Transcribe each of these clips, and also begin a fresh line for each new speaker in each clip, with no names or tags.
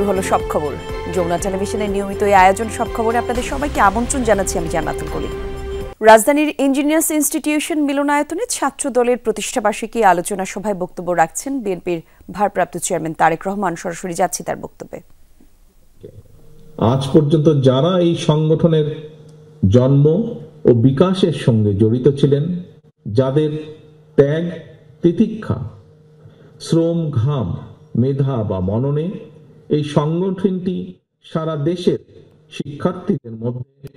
হলো সব খবর। যমুনা টেলিভিশনের নিয়মিত এই আয়োজন সব খবরে আপনাদের সবাইকে আমন্ত্রণ জানাচ্ছি আমি জান্নাতুল করিম। রাজধানীর ইঞ্জিনিয়ার্স ইনস্টিটিউশন মিলনায়তনে ছাত্র দলের প্রতিষ্ঠাবার্ষিকী আলোচনা সভায় বক্তব্য রাখছেন বিএনপির ভারপ্রাপ্ত চেয়ারম্যান তারেক রহমান। সরাসরি যাচ্ছি তার বক্তব্যে।
আজ পর্যন্ত যারা এই সংগঠনের জন্ম ও বিকাশের সঙ্গে জড়িত ছিলেন, যাদের ত্যাগ, তিতিক্ষা, শ্রম, ঘাম, মেধা বা মননে এই সংগঠনটি সারা দেশের শিক্ষার্থীদের মধ্যে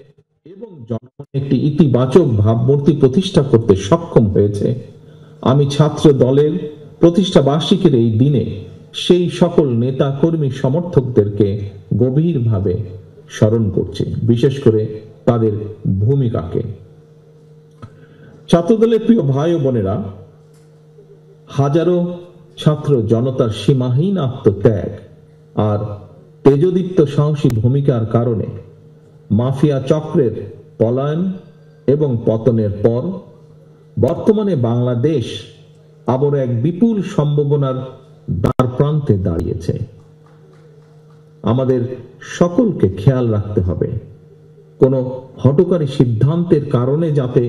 এবং জনগণে একটি ইতিবাচক ভাবমূর্তি প্রতিষ্ঠা করতে সক্ষম হয়েছে, আমি ছাত্র দলের প্রতিষ্ঠা বার্ষিকীর এই দিনে সেই সকল নেতা কর্মী সমর্থকদেরকে গভীরভাবে স্মরণ করছি, বিশেষ করে তাদের ভূমিকাকে। ছাত্রদলের প্রিয় ভাই ও বোনেরা, হাজারো ছাত্র জনতার সীমাহীন আত্মত্যাগ আর তেজদীপ্ত সাহসী ভূমিকার কারণে মাফিয়া চক্রের পলায়ন এবং পতনের পর বর্তমানে বাংলাদেশ আবার এক বিপুল সম্ভাবনার দ্বার প্রান্তে দাঁড়িয়েছে। আমাদের সকলকে খেয়াল রাখতে হবে, কোনো হঠকারী সিদ্ধান্তের কারণে যাতে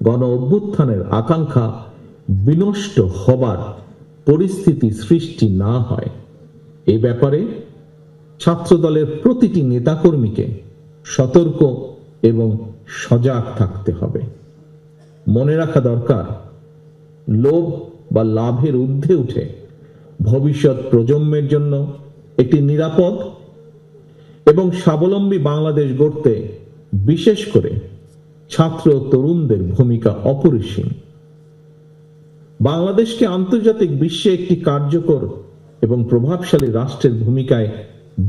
গণ অভ্যুত্থানের আকাঙ্ক্ষা বিনষ্ট হবার পরিস্থিতি সৃষ্টি না হয়। এই ব্যাপারে ছাত্রদলের প্রতিটি নেতাকর্মীকে সতর্ক এবং সজাগ থাকতে হবে। মনে রাখা দরকার, লোভ বা লাভের ঊর্ধ্বে উঠে ভবিষ্যৎ প্রজন্মের জন্য একটি নিরাপদ এবং স্বাবলম্বী বাংলাদেশ গড়তে বিশেষ করে ছাত্র তরুণদের ভূমিকা অপরিসীম। বাংলাদেশকে আন্তর্জাতিক বিশ্বে একটি কার্যকর এবং প্রভাবশালী রাষ্ট্রের ভূমিকায়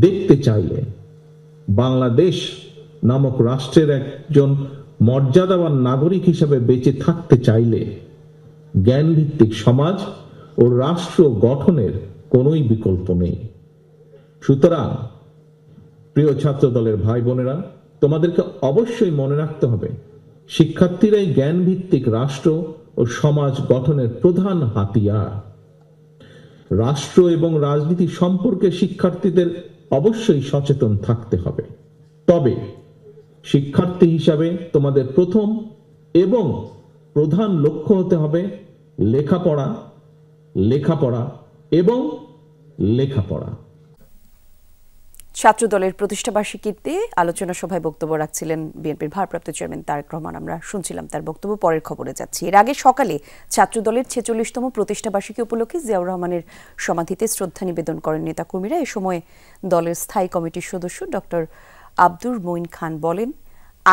দেখতে চাইলে, বাংলাদেশ নামক রাষ্ট্রের একজন মর্যাদাবান নাগরিক হিসেবে বেঁচে থাকতে চাইলে জ্ঞানভিত্তিক সমাজ ও রাষ্ট্র গঠনের কোনোই বিকল্প নেই। সুতরাং প্রিয় ছাত্র দলের ভাই বোনেরা, তোমাদেরকে অবশ্যই মনে রাখতে হবে, শিক্ষার্থীরাই জ্ঞানভিত্তিক রাষ্ট্র ও সমাজ গঠনের প্রধান হাতিয়ার। রাষ্ট্র এবং রাজনীতি সম্পর্কে শিক্ষার্থীদের অবশ্যই সচেতন থাকতে হবে। তবে শিক্ষার্থী হিসাবে তোমাদের প্রথম এবং প্রধান লক্ষ্য হতে হবে লেখাপড়া, লেখাপড়া এবং লেখাপড়া।
ছাত্র দলের প্রতিষ্ঠাবার্ষিকীতে আলোচনা সভায় বক্তব্য রাখছিলেন বিএনপির ভারপ্রাপ্ত চেয়ারম্যান তারেক রহমান। আমরা শুনছিলাম তার বক্তব্য। পরের খবরে যাচ্ছি। এর আগে সকালে ছাত্র দলের 46তম প্রতিষ্ঠাবার্ষিকী উপলক্ষে জিয়াউর রহমানের সমাধিতে শ্রদ্ধা নিবেদন করেন নেতাকর্মীরা। এ সময় দলের স্থায়ী কমিটির সদস্য ডক্টর আব্দুর মঈন খান বলেন,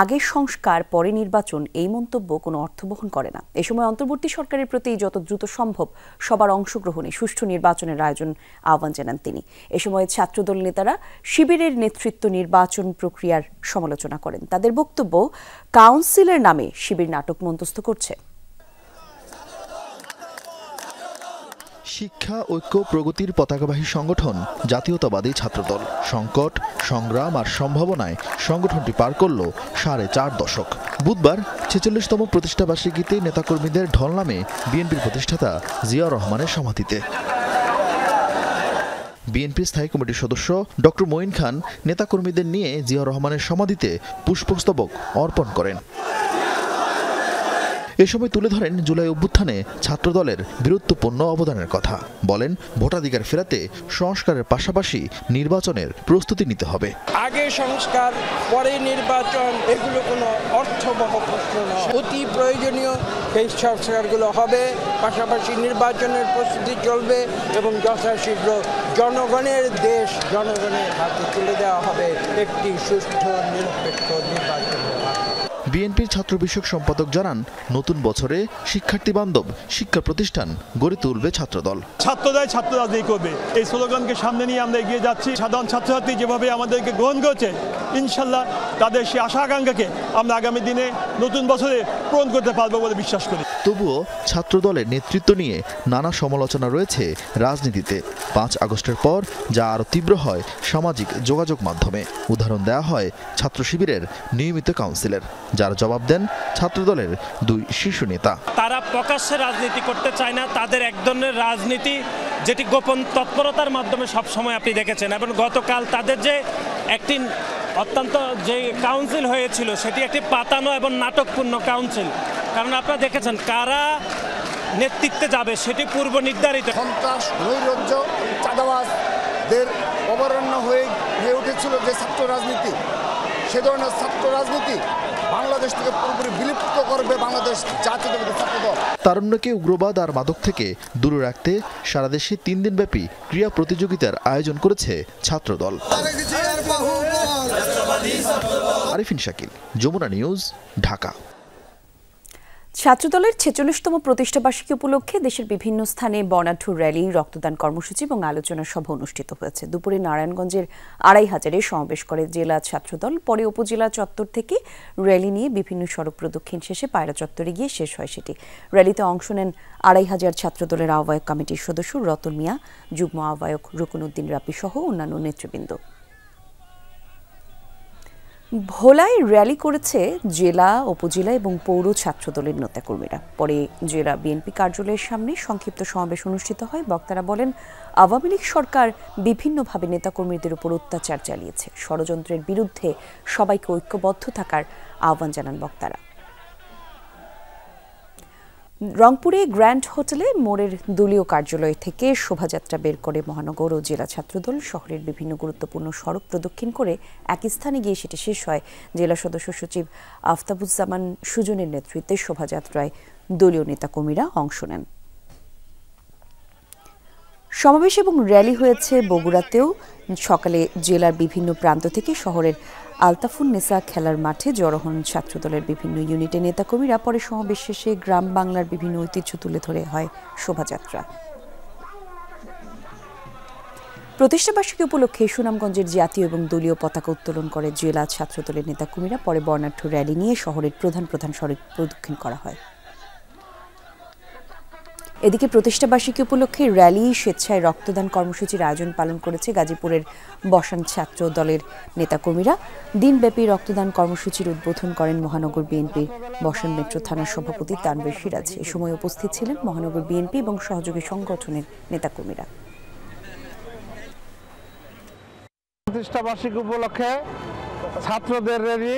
আগে সংস্কার পরে নির্বাচন এই মন্তব্য কোনো অর্থ বহন করে না। এ সময় অন্তর্বর্তী সরকারের প্রতি যত দ্রুত সম্ভব সবার অংশগ্রহণে সুষ্ঠু নির্বাচনের আয়োজন আহ্বান জানান তিনি। এ সময় ছাত্রদল নেতারা শিবিরের নেতৃত্ব নির্বাচন প্রক্রিয়ার সমালোচনা করেন। তাদের বক্তব্য, কাউন্সিলের নামে শিবির নাটক মঞ্চস্থ করছে।
শিক্ষা ঐক্য প্রগতির পতাকাবাহী সংগঠন জাতীয়তাবাদী ছাত্রদল। সংকট, সংগ্রাম আর সম্ভাবনায় সংগঠনটি পার করল 4.5 দশক। বুধবার 46তম প্রতিষ্ঠাবার্ষিকীতে নেতাকর্মীদের ঢল নামে বিএনপির প্রতিষ্ঠাতা জিয়াউর রহমানের সমাধিতে। বিএনপির স্থায়ী কমিটির সদস্য ডক্টর মঈন খান নেতাকর্মীদের নিয়ে জিয়াউর রহমানের সমাধিতে পুষ্পস্তবক অর্পণ করেন। এ সময় তুলে ধরেন জুলাই অভ্যুত্থানে ছাত্রদলের বীরত্বপূর্ণ অবদানের কথা। বলেন, ভোটাধিকার ফেরাতে সংস্কারের পাশাপাশি নির্বাচনের প্রস্তুতি নিতে হবে।
আগে সংস্কার পরে নির্বাচন, এগুলো কোনো অর্থবহ প্রশ্ন নয়। অতি প্রয়োজনীয় এই সংস্কারগুলো হবে, পাশাপাশি নির্বাচনের প্রস্তুতি চলবে এবং যথাশীঘ্র জনগণের দেশ জনগণের হাতে তুলে দেওয়া হবে একটি সুষ্ঠু নিরপেক্ষ নির্বাচন।
বিএনপির ছাত্র বিষয়ক সম্পাদক জানান, নতুন বছরে শিক্ষার্থী বান্ধব শিক্ষা প্রতিষ্ঠান গড়ে তুলবে ছাত্রদল।
ছাত্ররাই ছাত্র রাজনীতি করবে, এই স্লোগানকে সামনে নিয়ে আমরা এগিয়ে যাচ্ছি। সাধারণ ছাত্রছাত্রী যেভাবে আমাদেরকে গ্রহণ করেছে, ইনশাল্লাহ তাদের সেই আশা আকাঙ্ক্ষাকে আমরা আগামী দিনে নতুন বছরে পূরণ করতে পারবো বলে বিশ্বাস করি।
তবুও ছাত্রদলের নেতৃত্ব নিয়ে নানা সমালোচনা রয়েছে রাজনীতিতে। 5 আগস্টের পর যা আরও তীব্র হয় সামাজিক যোগাযোগ মাধ্যমে। উদাহরণ দেওয়া হয় ছাত্র শিবিরের নিয়মিত কাউন্সিলের, যার জবাব দেন ছাত্রদলের 2 শীর্ষ নেতা।
তারা প্রকাশ্যে রাজনীতি করতে চায় না, তাদের এক ধরনের রাজনীতি যেটি গোপন তৎপরতার মাধ্যমে সবসময় আপনি দেখেছেন। এবং গতকাল তাদের যে একটি অত্যন্ত যে কাউন্সিল হয়েছিল সেটি একটি পাতানো এবং নাটকপূর্ণ কাউন্সিল, কারণ আপনারা দেখেছেন কারা নেতৃত্বে যাবে সেটি পূর্ব নির্ধারিত।
সন্ত্রাস, নৈরাজ্য, চাঁদাবাজদের অবরণ্য হয়ে উঠেছিল যে ছাত্র রাজনীতি, সে ধরনের ছাত্র রাজনীতি বাংলাদেশ থেকে পুরোপুরি বিলুপ্ত করবে বাংলাদেশ জাতীয়তাবাদী ছাত্রদল।
তারুণ্যকে উগ্রবাদ আর মাদক থেকে দূরে রাখতে সারা দেশে 3 দিনব্যাপী ক্রীড়া প্রতিযোগিতার আয়োজন করেছে ছাত্রদল। আরিফিন শাকিল, যমুনা নিউজ, ঢাকা।
ছাত্রদলের ৪৬তম প্রতিষ্ঠাবার্ষিকী উপলক্ষে দেশের বিভিন্ন স্থানে বর্ণাঢ্য র্যালি, রক্তদান কর্মসূচি এবং আলোচনা সভা অনুষ্ঠিত হয়েছে। দুপুরে নারায়ণগঞ্জের ২৫০০-এ সমাবেশ করে জেলা ছাত্রদল। পরে উপজেলা চত্বর থেকে র্যালি নিয়ে বিভিন্ন সড়ক প্রদক্ষিণ শেষে পায়রা চত্বরে গিয়ে শেষ হয় সেটি। র্যালিতে অংশ নেন ২৫০০ ছাত্রদলের আহ্বায়ক কমিটির সদস্য রতন মিয়া, যুগ্ম আহ্বায়ক রুকনউদ্দিন রাব্বি সহ অন্যান্য নেতৃবৃন্দ। ভোলায় র্যালি করেছে জেলা, উপজেলা এবং পৌর ছাত্রদলের নেতাকর্মীরা। পরে জেলা বিএনপি কার্যালয়ের সামনে সংক্ষিপ্ত সমাবেশ অনুষ্ঠিত হয়। বক্তারা বলেন, আওয়ামী লীগ সরকার বিভিন্নভাবে নেতাকর্মীদের উপর অত্যাচার চালিয়েছে। ষড়যন্ত্রের বিরুদ্ধে সবাইকে ঐক্যবদ্ধ থাকার আহ্বান জানান বক্তারা। রংপুরে গ্র্যান্ড হোটেলে মোড়ের দলীয় কার্যালয় থেকে শোভাযাত্রা বের করে মহানগর ও জেলা ছাত্রদল। শহরের বিভিন্ন গুরুত্বপূর্ণ সড়ক প্রদক্ষিণ করে এক স্থানে গিয়ে সেটি শেষ হয়। জেলা সদস্য সচিব আফতাবুজ্জামান সুজনের নেতৃত্বে শোভাযাত্রায় দলীয় নেতাকর্মীরা অংশ নেন। সমাবেশ এবং র্যালি হয়েছে বগুড়াতেও। সকালে জেলার বিভিন্ন প্রান্ত থেকে শহরের আলতাফুন্নেসা খেলার মাঠে জড়ো হন ছাত্রদলের বিভিন্ন ইউনিটের নেতাকর্মীরা। পরে সমাবেশ শেষে গ্রাম বাংলার বিভিন্ন ঐতিহ্য তুলে ধরে হয় শোভাযাত্রা। প্রতিষ্ঠাবার্ষিকী উপলক্ষে সুনামগঞ্জের জাতীয় এবং দলীয় পতাকা উত্তোলন করে জেলা ছাত্রদলের নেতাকর্মীরা। পরে বর্ণাঢ্য র্যালি নিয়ে শহরের প্রধান সড়ক প্রদক্ষিণ করা হয়। এদিকে প্রতিষ্ঠাবার্ষিকী উপলক্ষে র্যালি, স্বেচ্ছায় রক্তদান কর্মসূচির আয়োজন পালন করেছে গাজীপুরের বসান ছাত্র দলের নেতাকর্মীরা। দিনব্যাপী রক্তদান কর্মসূচির উদ্বোধন করেন মহানগর বিএনপির বসান মেট্রো থানার সভাপতি তানভীর সিরাজ। এ সময় উপস্থিত ছিলেন মহানগর বিএনপি এবং সহযোগী সংগঠনের নেতাকর্মীরা।
প্রতিষ্ঠাবার্ষিকী উপলক্ষে ছাত্রদের র্যালি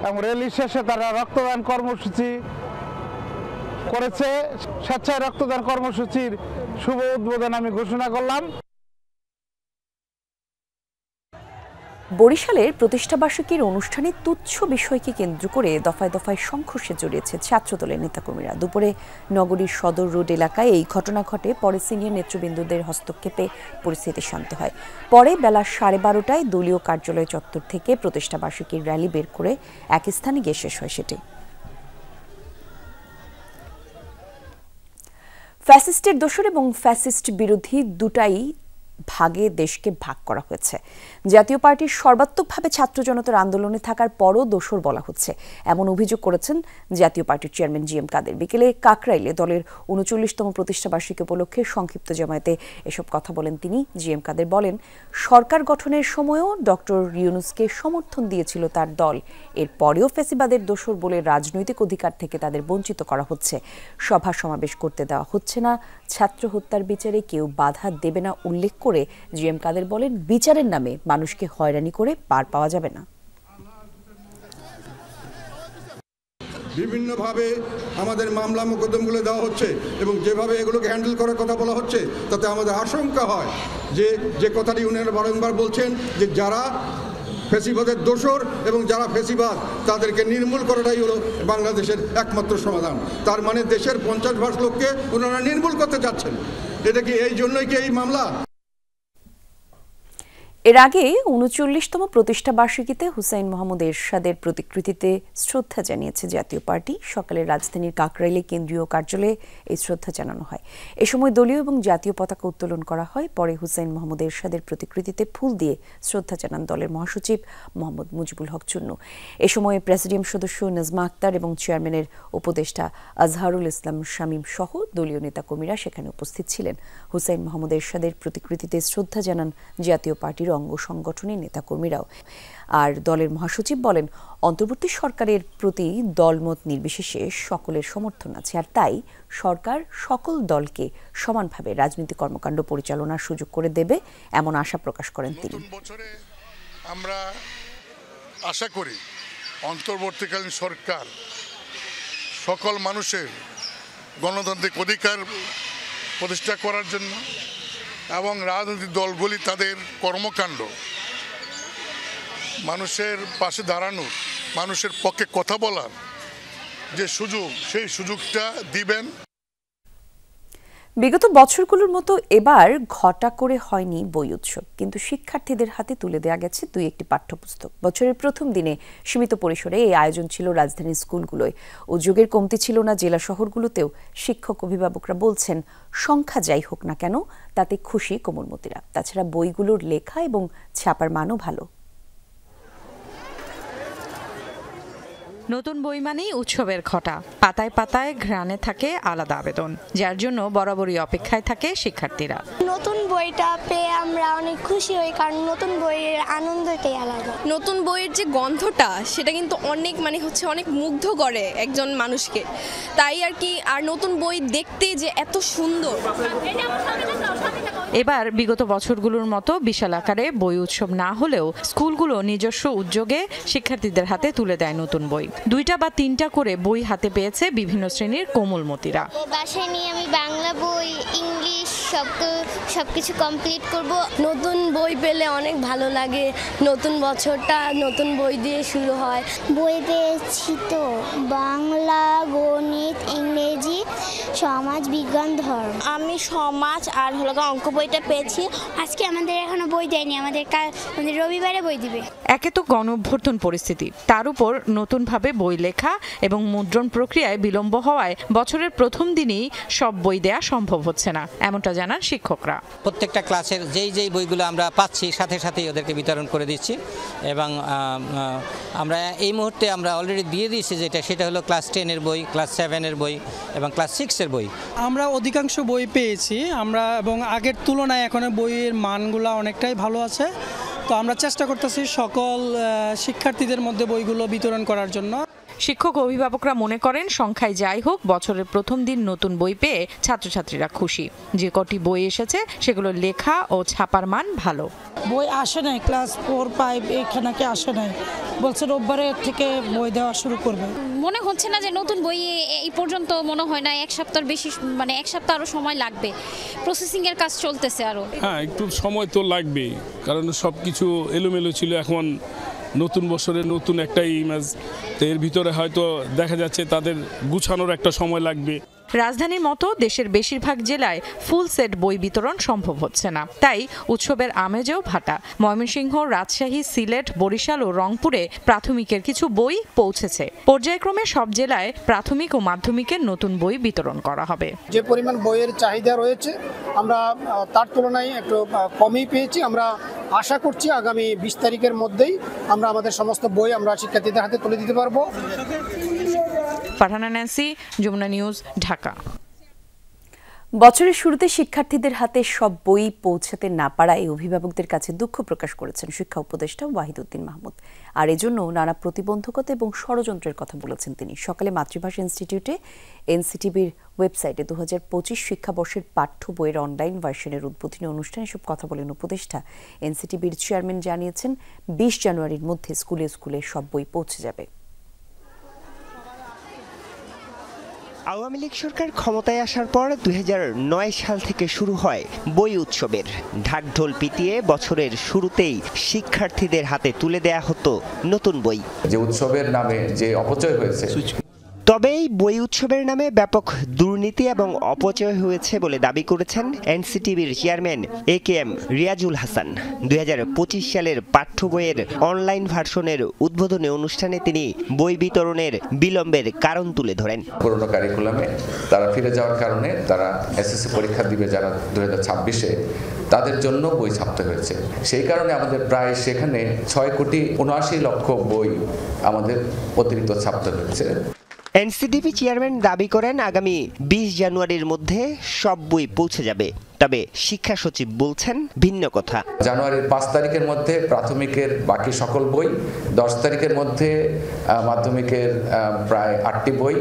এবং র্যালি শেষে তারা রক্তদান কর্মসূচি করেছে। স্বেচ্ছায় রক্তদান কর্মসূচির শুভ উদ্বোধন আমি ঘোষণা করলাম।
বরিশালের প্রতিষ্ঠাবার্ষিকীর অনুষ্ঠানে তুচ্ছ বিষয়কে কেন্দ্র করে দফায় দফায় সংঘর্ষে জড়িয়েছে ছাত্রদলের নেতাকর্মীরা। দুপুরে নগরীর সদর রোড এলাকায় এই ঘটনা ঘটে। পরে সিনিয়র নেতৃবৃন্দদের হস্তক্ষেপে পরিস্থিতি শান্ত হয়। পরে বেলা 12:30টায় দলীয় কার্যালয় চত্বর থেকে প্রতিষ্ঠাবার্ষিকীর র্যালি বের করে এক স্থানে গিয়ে শেষ হয় সেটি। ফ্যাসিস্টের দোসর এবং ফ্যাসিস্ট বিরোধী দুটাই ভাগে দেশকে ভাগ করা হয়েছে। জাতীয় পার্টির সর্বাত্মকভাবে ছাত্র জনতার আন্দোলনে থাকার পরও দোসর বলা হচ্ছে, এমন অভিযোগ করেছেন জাতীয় পার্টির চেয়ারম্যান জি এম কাদের। বিকেলে কাকরাইলে দলের ৩৯তম প্রতিষ্ঠাবার্ষিকী উপলক্ষে সংক্ষিপ্ত জমায়েতে এসব কথা বলেন তিনি। জি এম কাদের বলেন, সরকার গঠনের সময়ও ডক্টর ইউনূসকে সমর্থন দিয়েছিল তার দল। এরপরেও ফ্যাসিবাদের দোসর বলে রাজনৈতিক অধিকার থেকে তাদের বঞ্চিত করা হচ্ছে। সভা সমাবেশ করতে দেওয়া হচ্ছে না। ছাত্র হত্যার বিচারে কেউ বাধা দেবে না উল্লেখ করে জি এম কাদের বলেন, বিচারের নামে মানুষকে হয়রানি করে পার পাওয়া যাবে না।
বিভিন্নভাবে আমাদের মামলা মোকদ্দমগুলো দেওয়া হচ্ছে এবং যেভাবে এগুলোকে হ্যান্ডেল করার কথা বলা হচ্ছে তাতে আমাদের আশঙ্কা হয় যে কথাটি উনারা বারংবার বলছেন যে যারা ফ্যাসিবাদের দোসর এবং যারা ফ্যাসিবাদ তাদেরকে নির্মূল করাটাই হলো বাংলাদেশের একমাত্র সমাধান। তার মানে দেশের 50% লোককে ওনারা নির্মূল করতে যাচ্ছেন। এটা কি এই জন্যই কি এই মামলা?
এর আগে ৩৯তম প্রতিষ্ঠাবার্ষিকীতে হুসাইন মোহাম্মদ এরশাদের প্রতিকৃতিতে শ্রদ্ধা জানিয়েছে জাতীয় পার্টি। সকালে রাজধানীর কাকরাইলে কেন্দ্রীয় কার্যালয়ে এই শ্রদ্ধা জানানো হয়। এ সময় দলীয় এবং জাতীয় পতাকা উত্তোলন করা হয়। পরে হুসাইন মোহাম্মদ এরশাদের প্রতিকৃতিতে ফুল দিয়ে শ্রদ্ধা জানান দলের মহাসচিব মোহাম্মদ মুজিবুল হক চুন্নু। এ সময় প্রেসিডিয়াম সদস্য নাজমা আক্তার এবং চেয়ারম্যানের উপদেষ্টা আজহারুল ইসলাম শামীম সহ দলীয় নেতাকর্মীরা সেখানে উপস্থিত ছিলেন। হুসাইন মোহাম্মদ এরশাদের প্রতিকৃতিতে শ্রদ্ধা জানান জাতীয় পার্টির অঙ্গ সংগঠনের নেতাকর্মীরাও। আর দলের মহাসচিব বলেন, অন্তর্বর্তী সরকারের প্রতি দলমত নির্বিশেষে সকলের সমর্থন আছে, আর তাই সরকার সকল দলকে সমানভাবে রাজনৈতিক কর্মকাণ্ড পরিচালনার সুযোগ করে দেবে এমন আশা প্রকাশ করেন তিনি।
আমরা আশা করি অন্তর্বর্তীকালীন সরকার সকল মানুষের গণতান্ত্রিক অধিকার প্রতিষ্ঠা করার জন্য এবং রাজনৈতিক দলগুলি তাদের কর্মকাণ্ড মানুষের পাশে দাঁড়ানোর, মানুষের পক্ষে কথা বলার যে সুযোগ, সেই সুযোগটা দিবেন।
বিগত বছরগুলোর মতো এবার ঘটা করে হয়নি বই উৎসব, কিন্তু শিক্ষার্থীদের হাতে তুলে দেওয়া গেছে 2-1টি পাঠ্যপুস্তক। বছরের প্রথম দিনে সীমিত পরিসরে এই আয়োজন ছিল রাজধানীর স্কুলগুলোয়। উদ্যোগের কমতি ছিল না জেলা শহরগুলোতেও। শিক্ষক অভিভাবকরা বলছেন, সংখ্যা যাই হোক না কেন তাতে খুশি কোমলমতিরা। তাছাড়া বইগুলোর লেখা এবং ছাপার মানও ভালো।
নতুন বই মানেই উৎসবের ঘটা। পাতায় পাতায় ঘ্রাণে থাকে আলাদা আবেদন, যার জন্য বরাবরই অপেক্ষায় থাকে শিক্ষার্থীরা।
নতুন বইটা পেয়ে আমরা অনেক খুশি হই, কারণ নতুন বইয়ের আনন্দটাই আলাদা।
নতুন বইয়ের যে গন্ধটা সেটা কিন্তু অনেক অনেক মুগ্ধ করে একজন মানুষকে, তাই আর কি। আর নতুন বই দেখতে যে এত সুন্দর।
এবার বিগত বছরগুলোর মতো বিশাল আকারে বই উৎসব না হলেও স্কুলগুলো নিজস্ব উদ্যোগে শিক্ষার্থীদের হাতে তুলে দেয় নতুন বই। 2টা বা 3টা করে বই হাতে পেয়েছে বিভিন্ন শ্রেণীর কোমলমতিরা।
বাসায় নিয়ে আমি বাংলা বই, ইংলিশ সবকিছু কমপ্লিট করব। নতুন বই পেলে অনেক ভালো লাগে। নতুন বছরটা নতুন বই দিয়ে শুরু হয়। বই পেয়েছি তো বাংলা, গণিত, ইংরেজি, সমাজ বিজ্ঞান, ধর্ম। আমি সমাজ আর অঙ্ক বইটা পেয়েছি। আজকে আমাদের এখনো বই দেয়নি, আমাদের রবিবারে বই দিবে।
একে তো গণঅভ্যুত্থান পরিস্থিতি, তার উপর নতুনভাবে বই লেখা এবং মুদ্রণ প্রক্রিয়ায় বিলম্ব হওয়ায় বছরের প্রথম দিনেই সব বই দেয়া সম্ভব হচ্ছে না, এমনটা জানান শিক্ষকরা।
প্রত্যেকটা ক্লাসের যেই বইগুলো আমরা পাচ্ছি সাথে সাথেই ওদেরকে বিতরণ করে দিচ্ছি। এবং আমরা এই মুহূর্তে আমরা অলরেডি দিয়ে দিয়েছি সেটা হলো ক্লাস 10-এর বই, ক্লাস 7-এর বই এবং ক্লাস 6-এর বই।
আমরা অধিকাংশ বই পেয়েছি আমরা, এবং আগের তুলনায় এখন বইয়ের মানগুলো অনেকটাই ভালো আছে। তো আমরা চেষ্টা করতেছি সকল শিক্ষার্থীদের মধ্যে বইগুলো বিতরণ করার জন্য।
শিক্ষক অভিভাবকরা মনে করেন, সংখ্যায় যাই হোক বছরের প্রথম দিন নতুন বই পেয়ে ছাত্রছাত্রীরা খুশি। যে কটি বই এসেছে সেগুলো লেখা ও ছাপার মান ভালো।
বই আসে নাই, ক্লাস 4-5 এখানে আসে নাই, বলছে রোববারের থেকে বই দেওয়া শুরু করবে।
মনে হচ্ছে না যে নতুন বই এই পর্যন্ত মনে হয় না, এক সপ্তাহ বেশি, 1 সপ্তাহ আরো সময় লাগবে। প্রসেসিং এর কাজ চলতেছে আরো।
হ্যাঁ, একটু সময় তো লাগবেই, কারণ সবকিছু এলোমেলো ছিল। এখন নতুন বছরের নতুন একটা ইমেজ, তো এর ভিতরে হয়তো দেখা যাচ্ছে তাদের গুছানোর একটা সময় লাগবে।
রাজধানীর মতো দেশের বেশিরভাগ জেলায় ফুল সেট বই বিতরণ সম্ভব হচ্ছে না, তাই উৎসবের আমেজেও ভাটা। ময়মনসিংহ, রাজশাহী, সিলেট, বরিশাল ও রংপুরে প্রাথমিকের কিছু বই পৌঁছেছে। পর্যায়ক্রমে সব জেলায় প্রাথমিক ও মাধ্যমিকের নতুন বই বিতরণ করা হবে।
যে পরিমাণ বইয়ের চাহিদা রয়েছে আমরা তার তুলনায় একটু কমই পেয়েছি। আমরা আশা করছি আগামী 20 তারিখের মধ্যেই আমরা আমাদের সমস্ত বই আমরা শিক্ষার্থীদের হাতে তুলে দিতে পারবো।
Farhana Nancy, Jamuna News, Dhaka.
বছরের শুরুতে শিক্ষার্থীদের হাতে সব বই পৌঁছাতে না পারায় অভিভাবকদের কাছে দুঃখ প্রকাশ করেছেন শিক্ষা উপদেষ্টা ওয়াহিদউদ্দিন মাহমুদ। আর এজন্য নানা প্রতিবন্ধকতা এবং ষড়যন্ত্রের কথা বলেছেন তিনি। সকালে মাতৃভাষা ইনস্টিটিউটে এনসিটিবির ওয়েবসাইটে 2025 শিক্ষাবর্ষের পাঠ্য বইয়ের অনলাইন ভার্সনের উদ্বোধনী অনুষ্ঠানে এসব কথা বলেন উপদেষ্টা। এনসিটিবির চেয়ারম্যান জানিয়েছেন, 20 জানুয়ারির মধ্যে স্কুলে স্কুলে সব বই পৌঁছে যাবে।
আওয়ামী লীগ সরকার ক্ষমতায় আসার পর 2009 সাল থেকে শুরু হয় বই উৎসবের ঢাকঢোল পিটিয়ে বছরের শুরুতেই শিক্ষার্থীদের হাতে তুলে দেয়া হতো নতুন বই।
যে উৎসবের নামে যে অপচয় হয়েছে,
তবে এই বই উৎসবের নামে ব্যাপক দুর্নীতি এবং অপচয় হয়েছে বলে দাবি করেছেন এনসিটিবির চেয়ারম্যান AKM রিয়াজুল হাসান। 2025 সালের পাঠ্য বইয়ের অনলাইন ভার্সনের উদ্বোধনী অনুষ্ঠানে তিনি বই বিতরণের বিলম্বের কারণ তুলে ধরেন।
পুরনো কারিকুলামে তারা ফিরে যাওয়ার কারণে তারা এসএসসি পরীক্ষা দিবে যারা 2026-এ, তাদের জন্য বই ছাপতে হয়েছে। সেই কারণে আমাদের প্রায় সেখানে 6,79,00,000 বই আমাদের অতিরিক্ত ছাপতে হয়েছে।
এনসিটিবি চেয়ারম্যান দাবি করেন আগামী 20 জানুয়ারির মধ্যে সব বই পৌঁছে যাবে, তবে শিক্ষা সচিব বলছেন ভিন্ন কথা।
জানুয়ারির 5 তারিখের মধ্যে প্রাথমিকের বাকি সকল বই, 10 তারিখের মধ্যে মাধ্যমিকের প্রায় 8টি বই